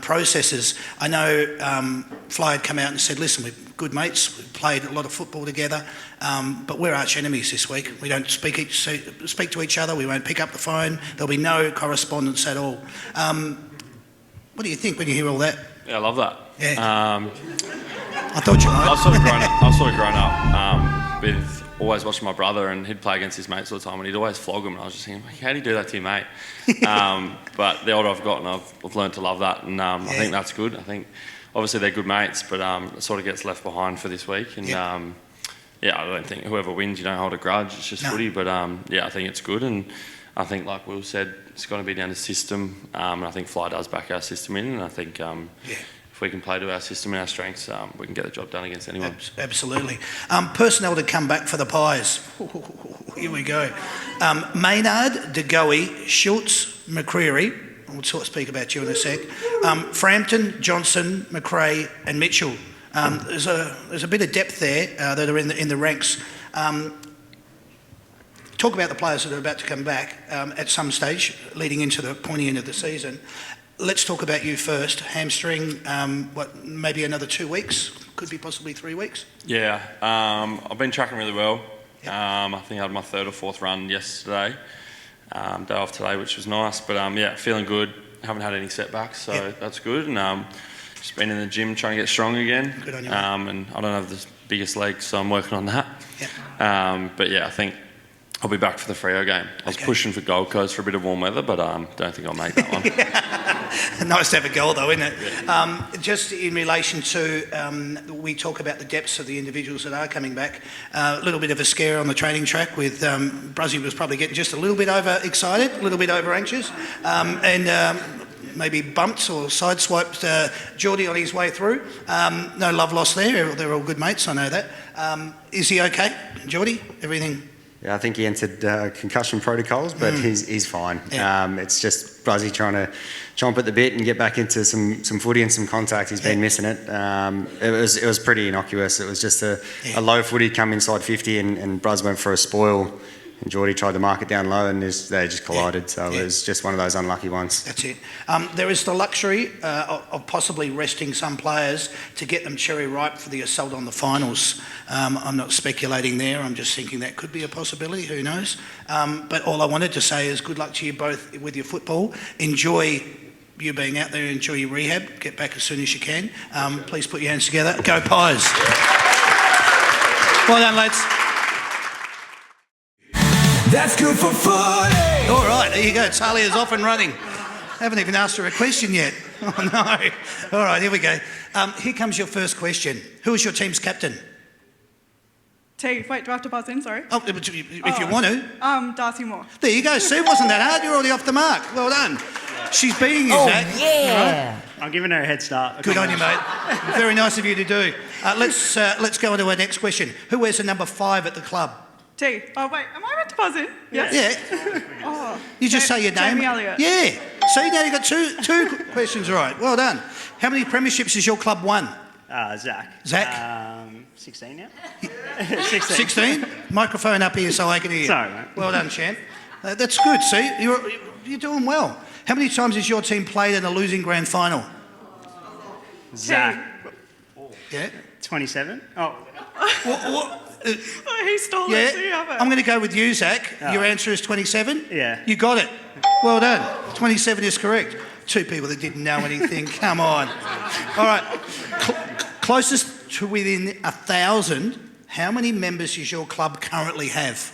processes? I know Fly had come out and said, listen, we're good mates, we've played a lot of football together, but we're arch enemies this week. We don't speak to each other, we won't pick up the phone, there'll be no correspondence at all. What do you think when you hear all that?
Yeah, I love that.
Yeah. I thought you might.
I've sort of grown up with always watching my brother, and he'd play against his mates all the time, and he'd always flog them, and I was just thinking, how do you do that to your mate? But the older I've gotten, I've learned to love that, and I think that's good. I think obviously they're good mates, but it sort of gets left behind for this week, and I don't think whoever wins, you don't hold a grudge. It's just footy, but I think it's good, and I think, like Will said, it's got to be down to system, and I think Fly does back our system in, and I think if we can play to our system and our strengths, we can get the job done against anyone.
Absolutely. Personnel to come back for the Pies. Here we go. Maynard, De Goey, Schultz, McCreary. We'll speak about you in a sec. Frampton, Johnson, McRae, and Mitchell. There's a bit of depth there that are in the ranks. Talk about the players that are about to come back at some stage, leading into the pointy end of the season. Let's talk about you first. Hamstring, maybe another 2 weeks? Could be possibly 3 weeks?
Yeah, I've been tracking really well. Yep. I think I had my 3rd or 4th run yesterday. Day off today, which was nice. But feeling good. Haven't had any setbacks, so that's good. And just been in the gym trying to get strong again.
Good on you.
And I don't have the biggest legs, so I'm working on that.
Yep.
I think I'll be back for the Freo game. I was pushing for Gold Coast for a bit of warm weather, but don't think I'll make that one.
Nice to have a goal, though, isn't it?
Yeah.
Just in relation to, we talk about the depths of the individuals that are coming back. A little bit of a scare on the training track with Bruzzy was probably getting just a little bit overexcited, a little bit over anxious, and maybe bumped or sideswiped Geordie on his way through. No love lost there. They're all good mates, I know that. Is he okay, Geordie? Everything?
Yeah, I think he entered concussion protocols, but he's fine.
Yeah.
It's just Bruzzy trying to chomp at the bit and get back into some footy and some contact. He's been missing it. It was pretty innocuous. It was just a low footy come inside 50, and Bruz went for a spoil, and Geordie tried to mark it down low, and they just collided. So it was just one of those unlucky ones.
That's it. There is the luxury of possibly resting some players to get them cherry ripe for the assault on the finals. I'm not speculating there. I'm just thinking that could be a possibility. Who knows? But all I wanted to say is good luck to you both with your football. Enjoy you being out there. Enjoy your rehab. Get back as soon as you can. Please put your hands together. Go Pies. Well done, lads.
That's good for footy.
All right, there you go. Talia's off and running. Haven't even asked her a question yet. Oh, no. All right, here we go. Here comes your first question. Who is your team's captain?
T. Wait, do I have to buzz in? Sorry.
Oh, if you want to.
Darcy Moore.
There you go. See, it wasn't that hard. You're already off the mark. Well done. She's beating you, Zach.
Yeah.
I'm giving her a head start.
Good on you, mate. Very nice of you to do. Let's go on to our next question. Who wears the number 5 at the club?
T. Oh, wait, am I meant to buzz in? Yes.
Yeah. You just say your name.
Jamie Elliott.
Yeah. See, now you've got two questions right. Well done. How many premierships has your club won?
Zach. 16 now?
16? Microphone up here so I can hear you.
Sorry, mate.
Well done, champ. That's good, see? You're doing well. How many times has your team played in a losing grand final?
Zach.
Yeah?
27. Oh.
What?
He stole it, so you have it.
I'm going to go with you, Zach. Your answer is 27?
Yeah.
You got it. Well done. 27 is correct. 2 people that didn't know anything. Come on. All right. Closest to within 1,000, how many members does your club currently have?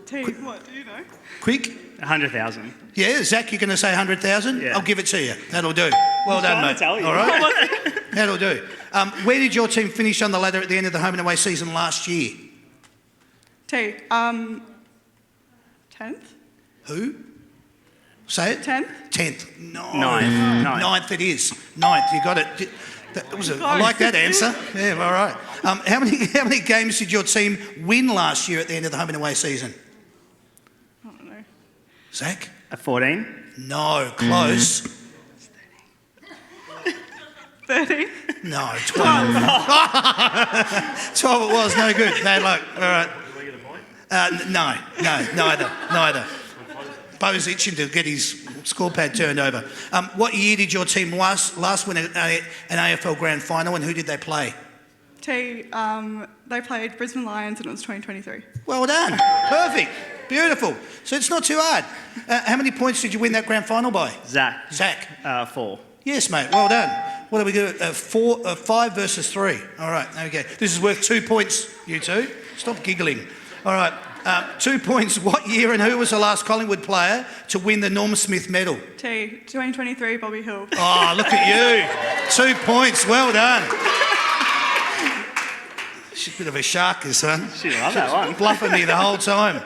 T. What, do you know?
Quick.
100,000.
Yeah, Zach, you're going to say 100,000?
Yeah.
I'll give it to you. That'll do. Well done,
trying
mate.
to tell you.
All right? That'll do. Where did your team finish on the ladder at the end of the home and away season last year?
T. 10th?
Who? Say it.
10th?
10th. No.
Ninth.
Ninth it is. Ninth, you got it. I like that answer. Yeah, all right. How many games did your team win last year at the end of the home and away season?
I don't know.
Zach?
14.
No, close.
30?
No, 12. 12 it was, no good. Bad luck. All right. No, neither. Bo's itching to get his scorepad turned over. What year did your team last win an AFL Grand Final, and who did they play?
T. They played Brisbane Lions and it was 2023.
Well done. Perfect. Beautiful. So it's not too hard. How many points did you win that Grand Final by?
Zach. 4.
Yes, mate. Well done. What do we do? 5 versus 3. All right. Okay. This is worth 2 points, you two. Stop giggling. All right. 2 points. What year and who was the last Collingwood player to win the Norm Smith medal?
T. 2023, Bobby Hill.
Oh, look at you. 2 points. Well done. She's a bit of a shark, this one.
She loved that one.
Bluffing me the whole time.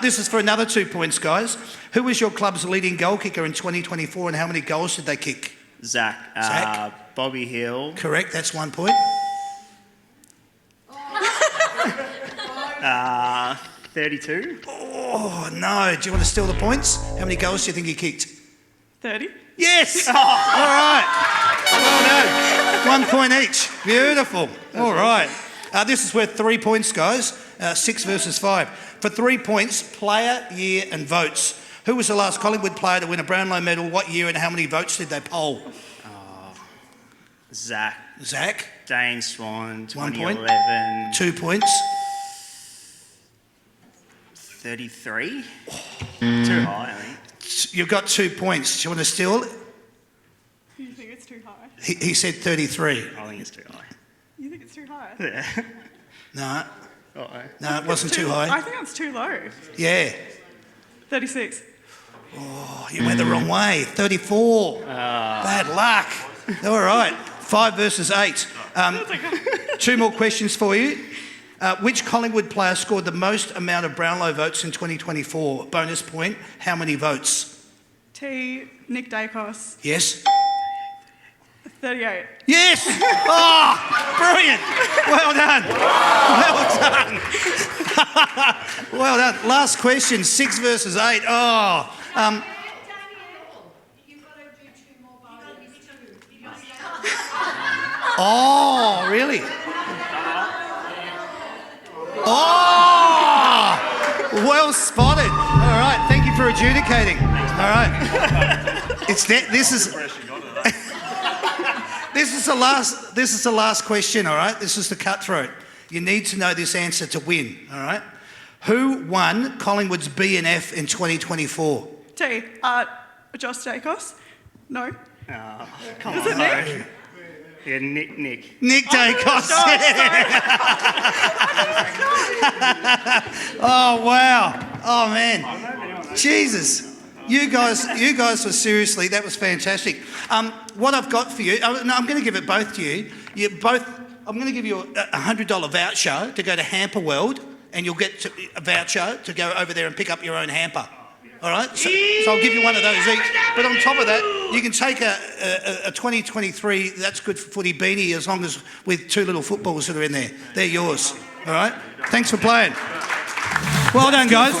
This is for another 2 points, guys. Who was your club's leading goal kicker in 2024 and how many goals did they kick?
Zach.
Zach.
Bobby Hill.
Correct, that's 1 point.
32.
Oh, no. Do you want to steal the points? How many goals do you think he kicked?
30?
Yes! All right. Well done. 1 point each. Beautiful. All right. This is worth 3 points, guys. 6 versus 5. For 3 points, player, year and votes. Who was the last Collingwood player to win a Brownlow medal? What year and how many votes did they poll?
Zach.
Zach?
Dane Swan.
1 point.
2011.
2 points.
33. Too high, I think.
You've got 2 points. Do you want to steal it?
You think it's too high?
He said 33.
I think it's too high.
You think it's too high?
Yeah.
No.
Uh-oh.
No, it wasn't too
I
high.
think that's too low.
Yeah.
36.
Oh, you went the wrong way. 34. Bad luck. All right. 5 versus 8. 2 more questions for you. Which Collingwood player scored the most amount of Brownlow votes in 2024? Bonus point. How many votes?
T. Nick Dacos.
Yes.
38.
Yes! Oh, brilliant. Well done. Well done. Well done. Last question, 6 versus 8. Oh. Oh, really? Oh! Well spotted. All right, thank you for adjudicating. All right. This is the last question, all right? This is the cutthroat. You need to know this answer to win, all right? Who won Collingwood's B&F in 2024?
T. Josh Dacos? No.
Come
Is
on.
it Nick?
Yeah, Nick.
Nick Dacos. Oh, wow. Oh, man. Jesus. You guys were seriously, that was fantastic. What I've got for you, no, I'm going to give it both to you. I'm going to give you a $100 voucher to go to Hamper World, and you'll get a voucher to go over there and pick up your own hamper. All right? So I'll give you one of those each. But on top of that, you can take a 2023 That's Good for Footy beanie, as long as with 2 little footballs that are in there. They're yours. All right? Thanks for playing. Well done, guys.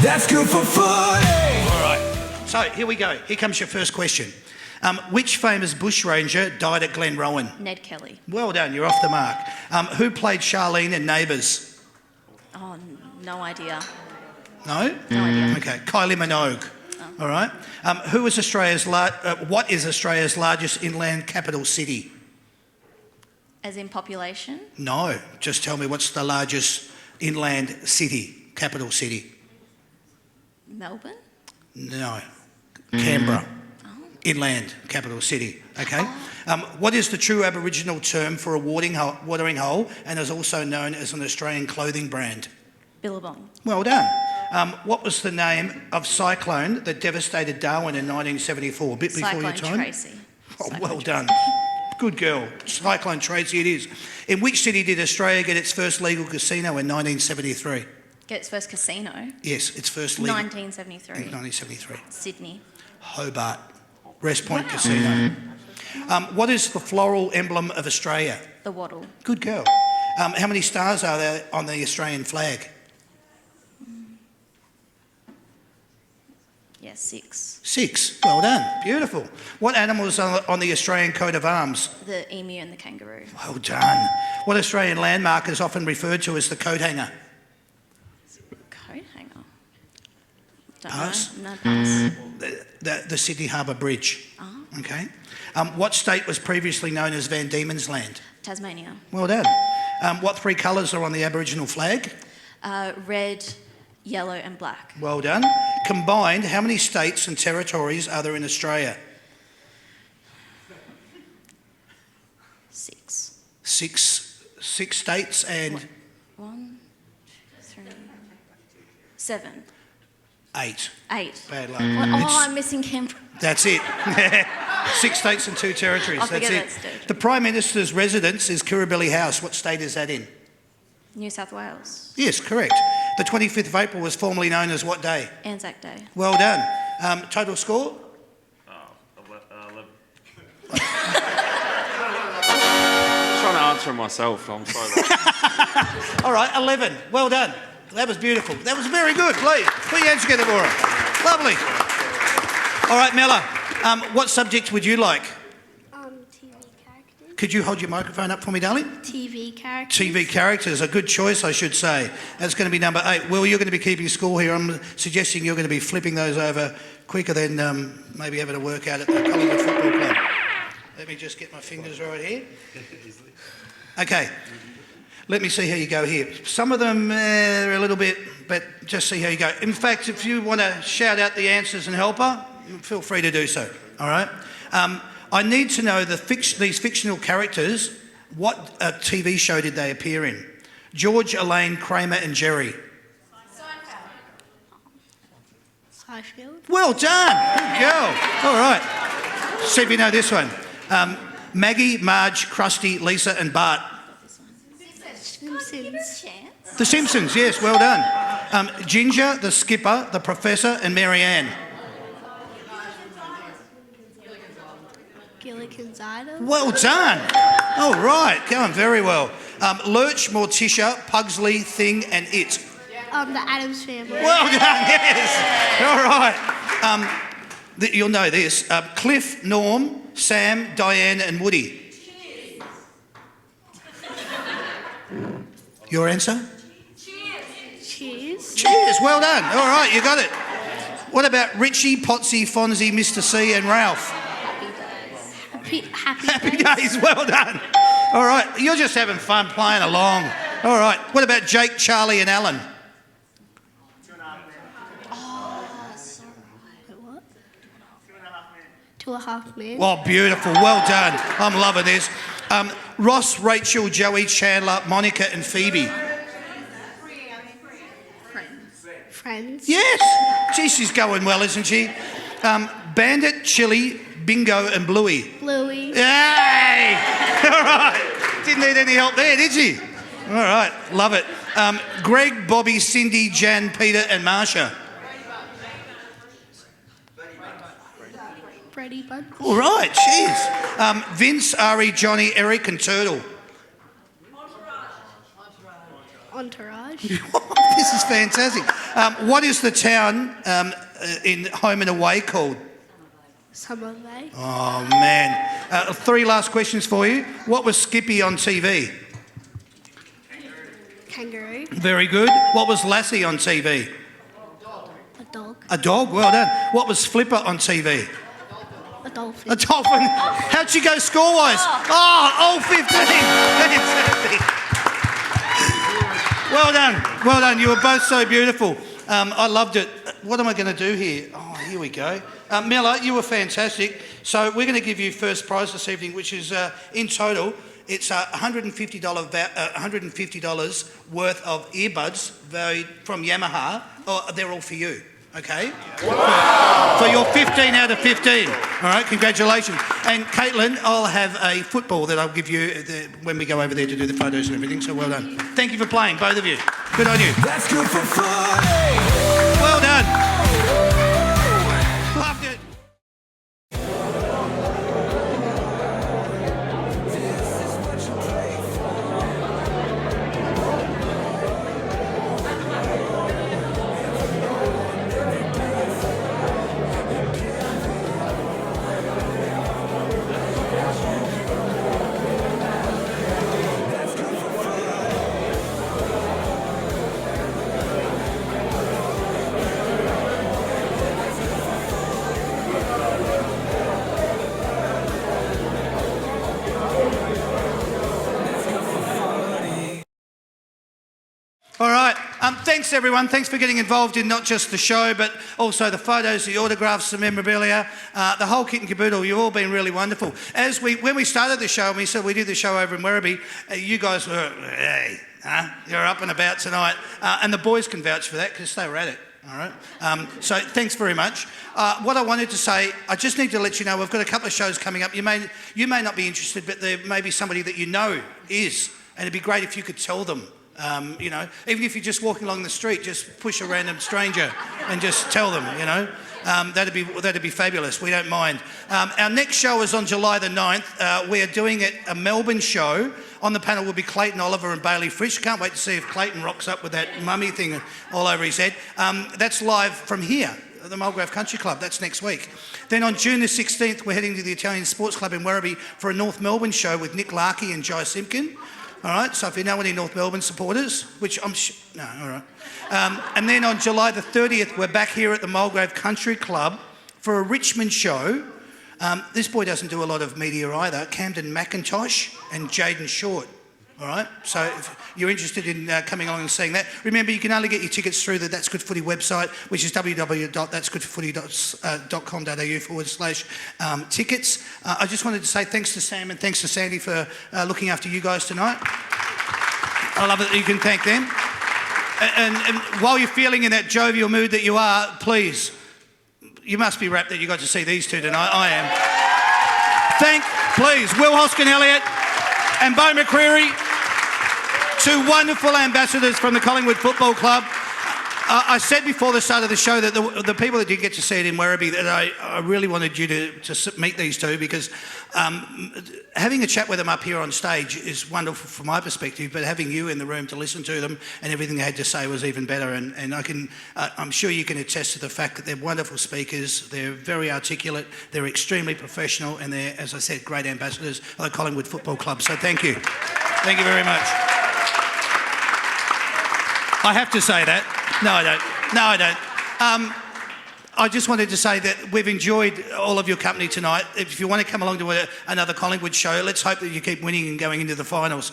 That's good for footy.
All right. So here we go. Here comes your first question. Which famous bushranger died at Glenrowan?
Ned Kelly.
Well done. You're off the mark. Who played Charlene in Neighbours?
Oh, no idea.
No?
No idea.
Okay. Kylie Minogue.
Oh.
All right. What is Australia's largest inland capital city?
As in population?
No. Just tell me what's the largest inland city, capital city?
Melbourne?
No. Canberra. Inland capital city. Okay. What is the true Aboriginal term for a watering hole and is also known as an Australian clothing brand?
Billabong.
Well done. What was the name of cyclone that devastated Darwin in 1974? A bit before your
Cyclone
time.
Tracy.
Oh,
Cyclone
well
Tracy.
done. Good girl. Cyclone Tracy it is. In which city did Australia get its first legal casino in 1973?
Get its first casino?
Yes, its first legal.
1973.
In 1973.
Sydney.
Hobart. West Point Casino. What is the floral emblem of Australia?
The wattle.
Good girl. How many stars are there on the Australian flag?
Yeah, 6.
6. Well done. Beautiful. What animals are on the Australian coat of arms?
The emu and the kangaroo.
Well done. What Australian landmark is often referred to as the coat hanger?
Coat hanger. Don't
Pass.
know. No, pass.
The Sydney Harbour Bridge.
Oh.
Okay. What state was previously known as Van Diemen's Land?
Tasmania.
Well done. What 3 colours are on the Aboriginal flag?
Red, yellow and black.
Well done. Combined, how many states and territories are there in Australia?
6.
6 states and
1, 2, 3, 7.
8.
8.
Bad luck.
I'm missing Canberra.
That's it. 6 states and 2 territories.
I'll
That's
forget
it.
that state.
The Prime Minister's residence is Kirribilli House. What state is that in?
New South Wales.
Yes, correct. The 25th of April was formerly known as what day?
Anzac Day.
Well done. Total score?
11. I'm trying to answer it myself. I'm sorry.
All right, 11. Well done. That was beautiful. That was very good. Please, put your hands together for her. Lovely. All right, Mella, what subject would you like?
TV characters.
Could you hold your microphone up for me, darling?
TV characters.
TV characters, a good choice, I should say. That's going to be number 8. Will, you're going to be keeping score here. I'm suggesting you're going to be flipping those over quicker than maybe having to work out at the Collingwood Football Club. Let me just get my fingers right here. Okay. Let me see how you go here. Some of them are a little bit, but just see how you go. In fact, if you want to shout out the answers and help her, feel free to do so, all right? I need to know these fictional characters, what TV show did they appear in? George, Elaine, Kramer and Jerry.
Seinfeld.
Well done. Good girl. All right. See if you know this one. Maggie, Marge, Krusty, Lisa and Bart.
Simpsons.
The Simpsons, yes, well done. Ginger, the Skipper, the Professor and Mary Ann.
Gilligan's Island.
Well done. All right, going very well. Lurch, Morticia, Pugsley, Thing and It.
The Addams Family.
Well done, yes. All right. You'll know this. Cliff, Norm, Sam, Diane and Woody. Your answer?
Cheers.
Cheers, well done. All right, you got it. What about Richie, Potsy, Fonzie, Mr. C and Ralph? Happy days, well done. All right, you're just having fun playing along. All right, what about Jake, Charlie and Alan?
What? 2.5 Men.
Oh, beautiful, well done. I'm loving this. Ross, Rachel, Joey, Chandler, Monica and Phoebe.
Friends.
Yes. Gee, she's going well, isn't she? Bandit, Chili, Bingo and Bluey.
Bluey.
Yay! All right. Didn't need any help there, did she? All right. Love it. Greg, Bobby, Cindy, Jan, Peter and Marsha.
Brady Bunch.
All right. Jeez. Vince, Ari, Johnny, Eric and Turtle.
Entourage.
This is fantastic. What is the town in home and away called?
Somerville.
Oh, man. 3 last questions for you. What was Skippy on TV?
Kangaroo.
Very good. What was Lassie on TV?
A dog.
A dog. Well done. What was Flipper on TV?
A dolphin.
A dolphin. How'd she go score-wise? Oh, 15. Fantastic. Well done. Well done. You were both so beautiful. I loved it. What am I going to do here? Oh, here we go. Miller, you were fantastic. So we're going to give you first prize this evening, which is in total, it's $150 worth of earbuds valued from Yamaha. Oh, they're all for you. Okay? Wow. For your 15 out of 15. All right, congratulations. And Caitlin, I'll have a football that I'll give you when we go over there to do the photos and everything, so well done. Thank you for playing, both of you. Good on you.
That's good for footy.
Well done. Loved it. All right. Thanks, everyone. Thanks for getting involved in not just the show, but also the photos, the autographs, the memorabilia, the whole kit and caboodle. You've all been really wonderful. When we started the show and we said we did the show over in Werribee, you guys were, hey, you're up and about tonight. And the boys can vouch for that because they were at it. All right. So thanks very much. What I wanted to say, I just need to let you know we've got a couple of shows coming up. You may not be interested, but there may be somebody that you know is, and it'd be great if you could tell them. You know, even if you're just walking along the street, just push a random stranger and just tell them, you know. That'd be fabulous. We don't mind. Our next show is on July the 9th. We are doing a Melbourne show. On the panel will be Clayton Oliver and Bailey Frisch. Can't wait to see if Clayton rocks up with that mummy thing all over his head. That's live from here, the Mulgrave Country Club. That's next week. Then on June the 16th, we're heading to the Italian Sports Club in Werribee for a North Melbourne show with Nick Larkey and Jai Simpkin. All right, so if you know any North Melbourne supporters, which I'm no, all right. And then on July the 30th, we're back here at the Mulgrave Country Club for a Richmond show. This boy doesn't do a lot of media either. Camden McIntosh and Jaden Short. All right, so if you're interested in coming along and seeing that, remember you can only get your tickets through the That's Good Footy website, which is www.that'sgoodfooty.com.au/tickets. I just wanted to say thanks to Sam and thanks to Sandy for looking after you guys tonight. I love it that you can thank them. And while you're feeling in that jovial mood that you are, please, you must be rapt that you got to see these two tonight. I am. Please, Will Hoskin-Elliott and Bo McCreary, two wonderful ambassadors from the Collingwood Football Club. I said before the start of the show that the people that did get to see it in Werribee, that I really wanted you to meet these two because having a chat with them up here on stage is wonderful from my perspective, but having you in the room to listen to them and everything they had to say was even better. And I'm sure you can attest to the fact that they're wonderful speakers, they're very articulate, they're extremely professional, and they're, as I said, great ambassadors of the Collingwood Football Club. So thank you. Thank you very much. I have to say that. No, I don't. I just wanted to say that we've enjoyed all of your company tonight. If you want to come along to another Collingwood show, let's hope that you keep winning and going into the finals.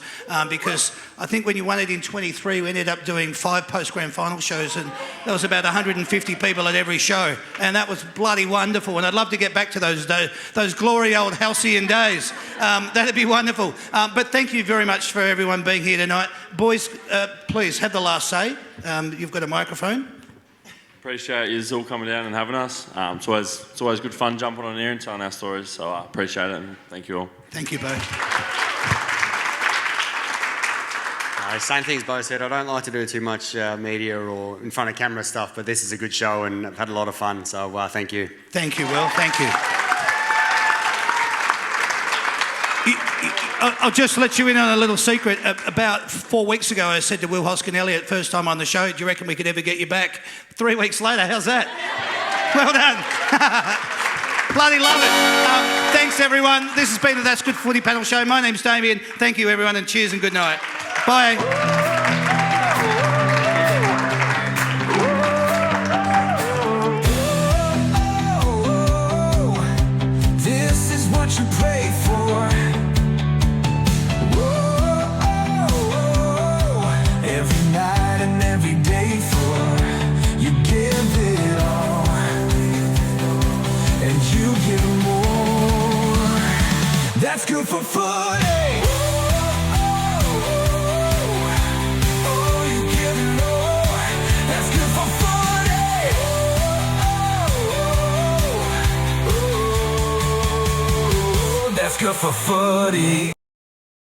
Because I think when you won it in 23, we ended up doing 5 post-grand final shows and there was about 150 people at every show. And that was bloody wonderful. And I'd love to get back to those glory old halcyon days. That'd be wonderful. But thank you very much for everyone being here tonight. Boys, please have the last say. You've got a microphone.
Appreciate you all coming down and having us. It's always good fun jumping on here and telling our stories, so I appreciate it and thank you all.
Thank you, Bo.
Same things Bo said. I don't like to do too much media or in front of camera stuff, but this is a good show and I've had a lot of fun, so thank you.
Thank you, Will. Thank you. I'll just let you in on a little secret. About 4 weeks ago, I said to Will Hoskin-Elliott, first time on the show, do you reckon we could ever get you back? 3 weeks later, how's that? Well done. Bloody love it. Thanks, everyone. This has been the That's Good Footy panel show. My name's Damien. Thank you, everyone, and cheers and good night. Bye.
This is what you pray for. Every night and every day for you give it all, and you give more. That's good for footy. Oh, you give it all. That's good for footy. That's good for footy.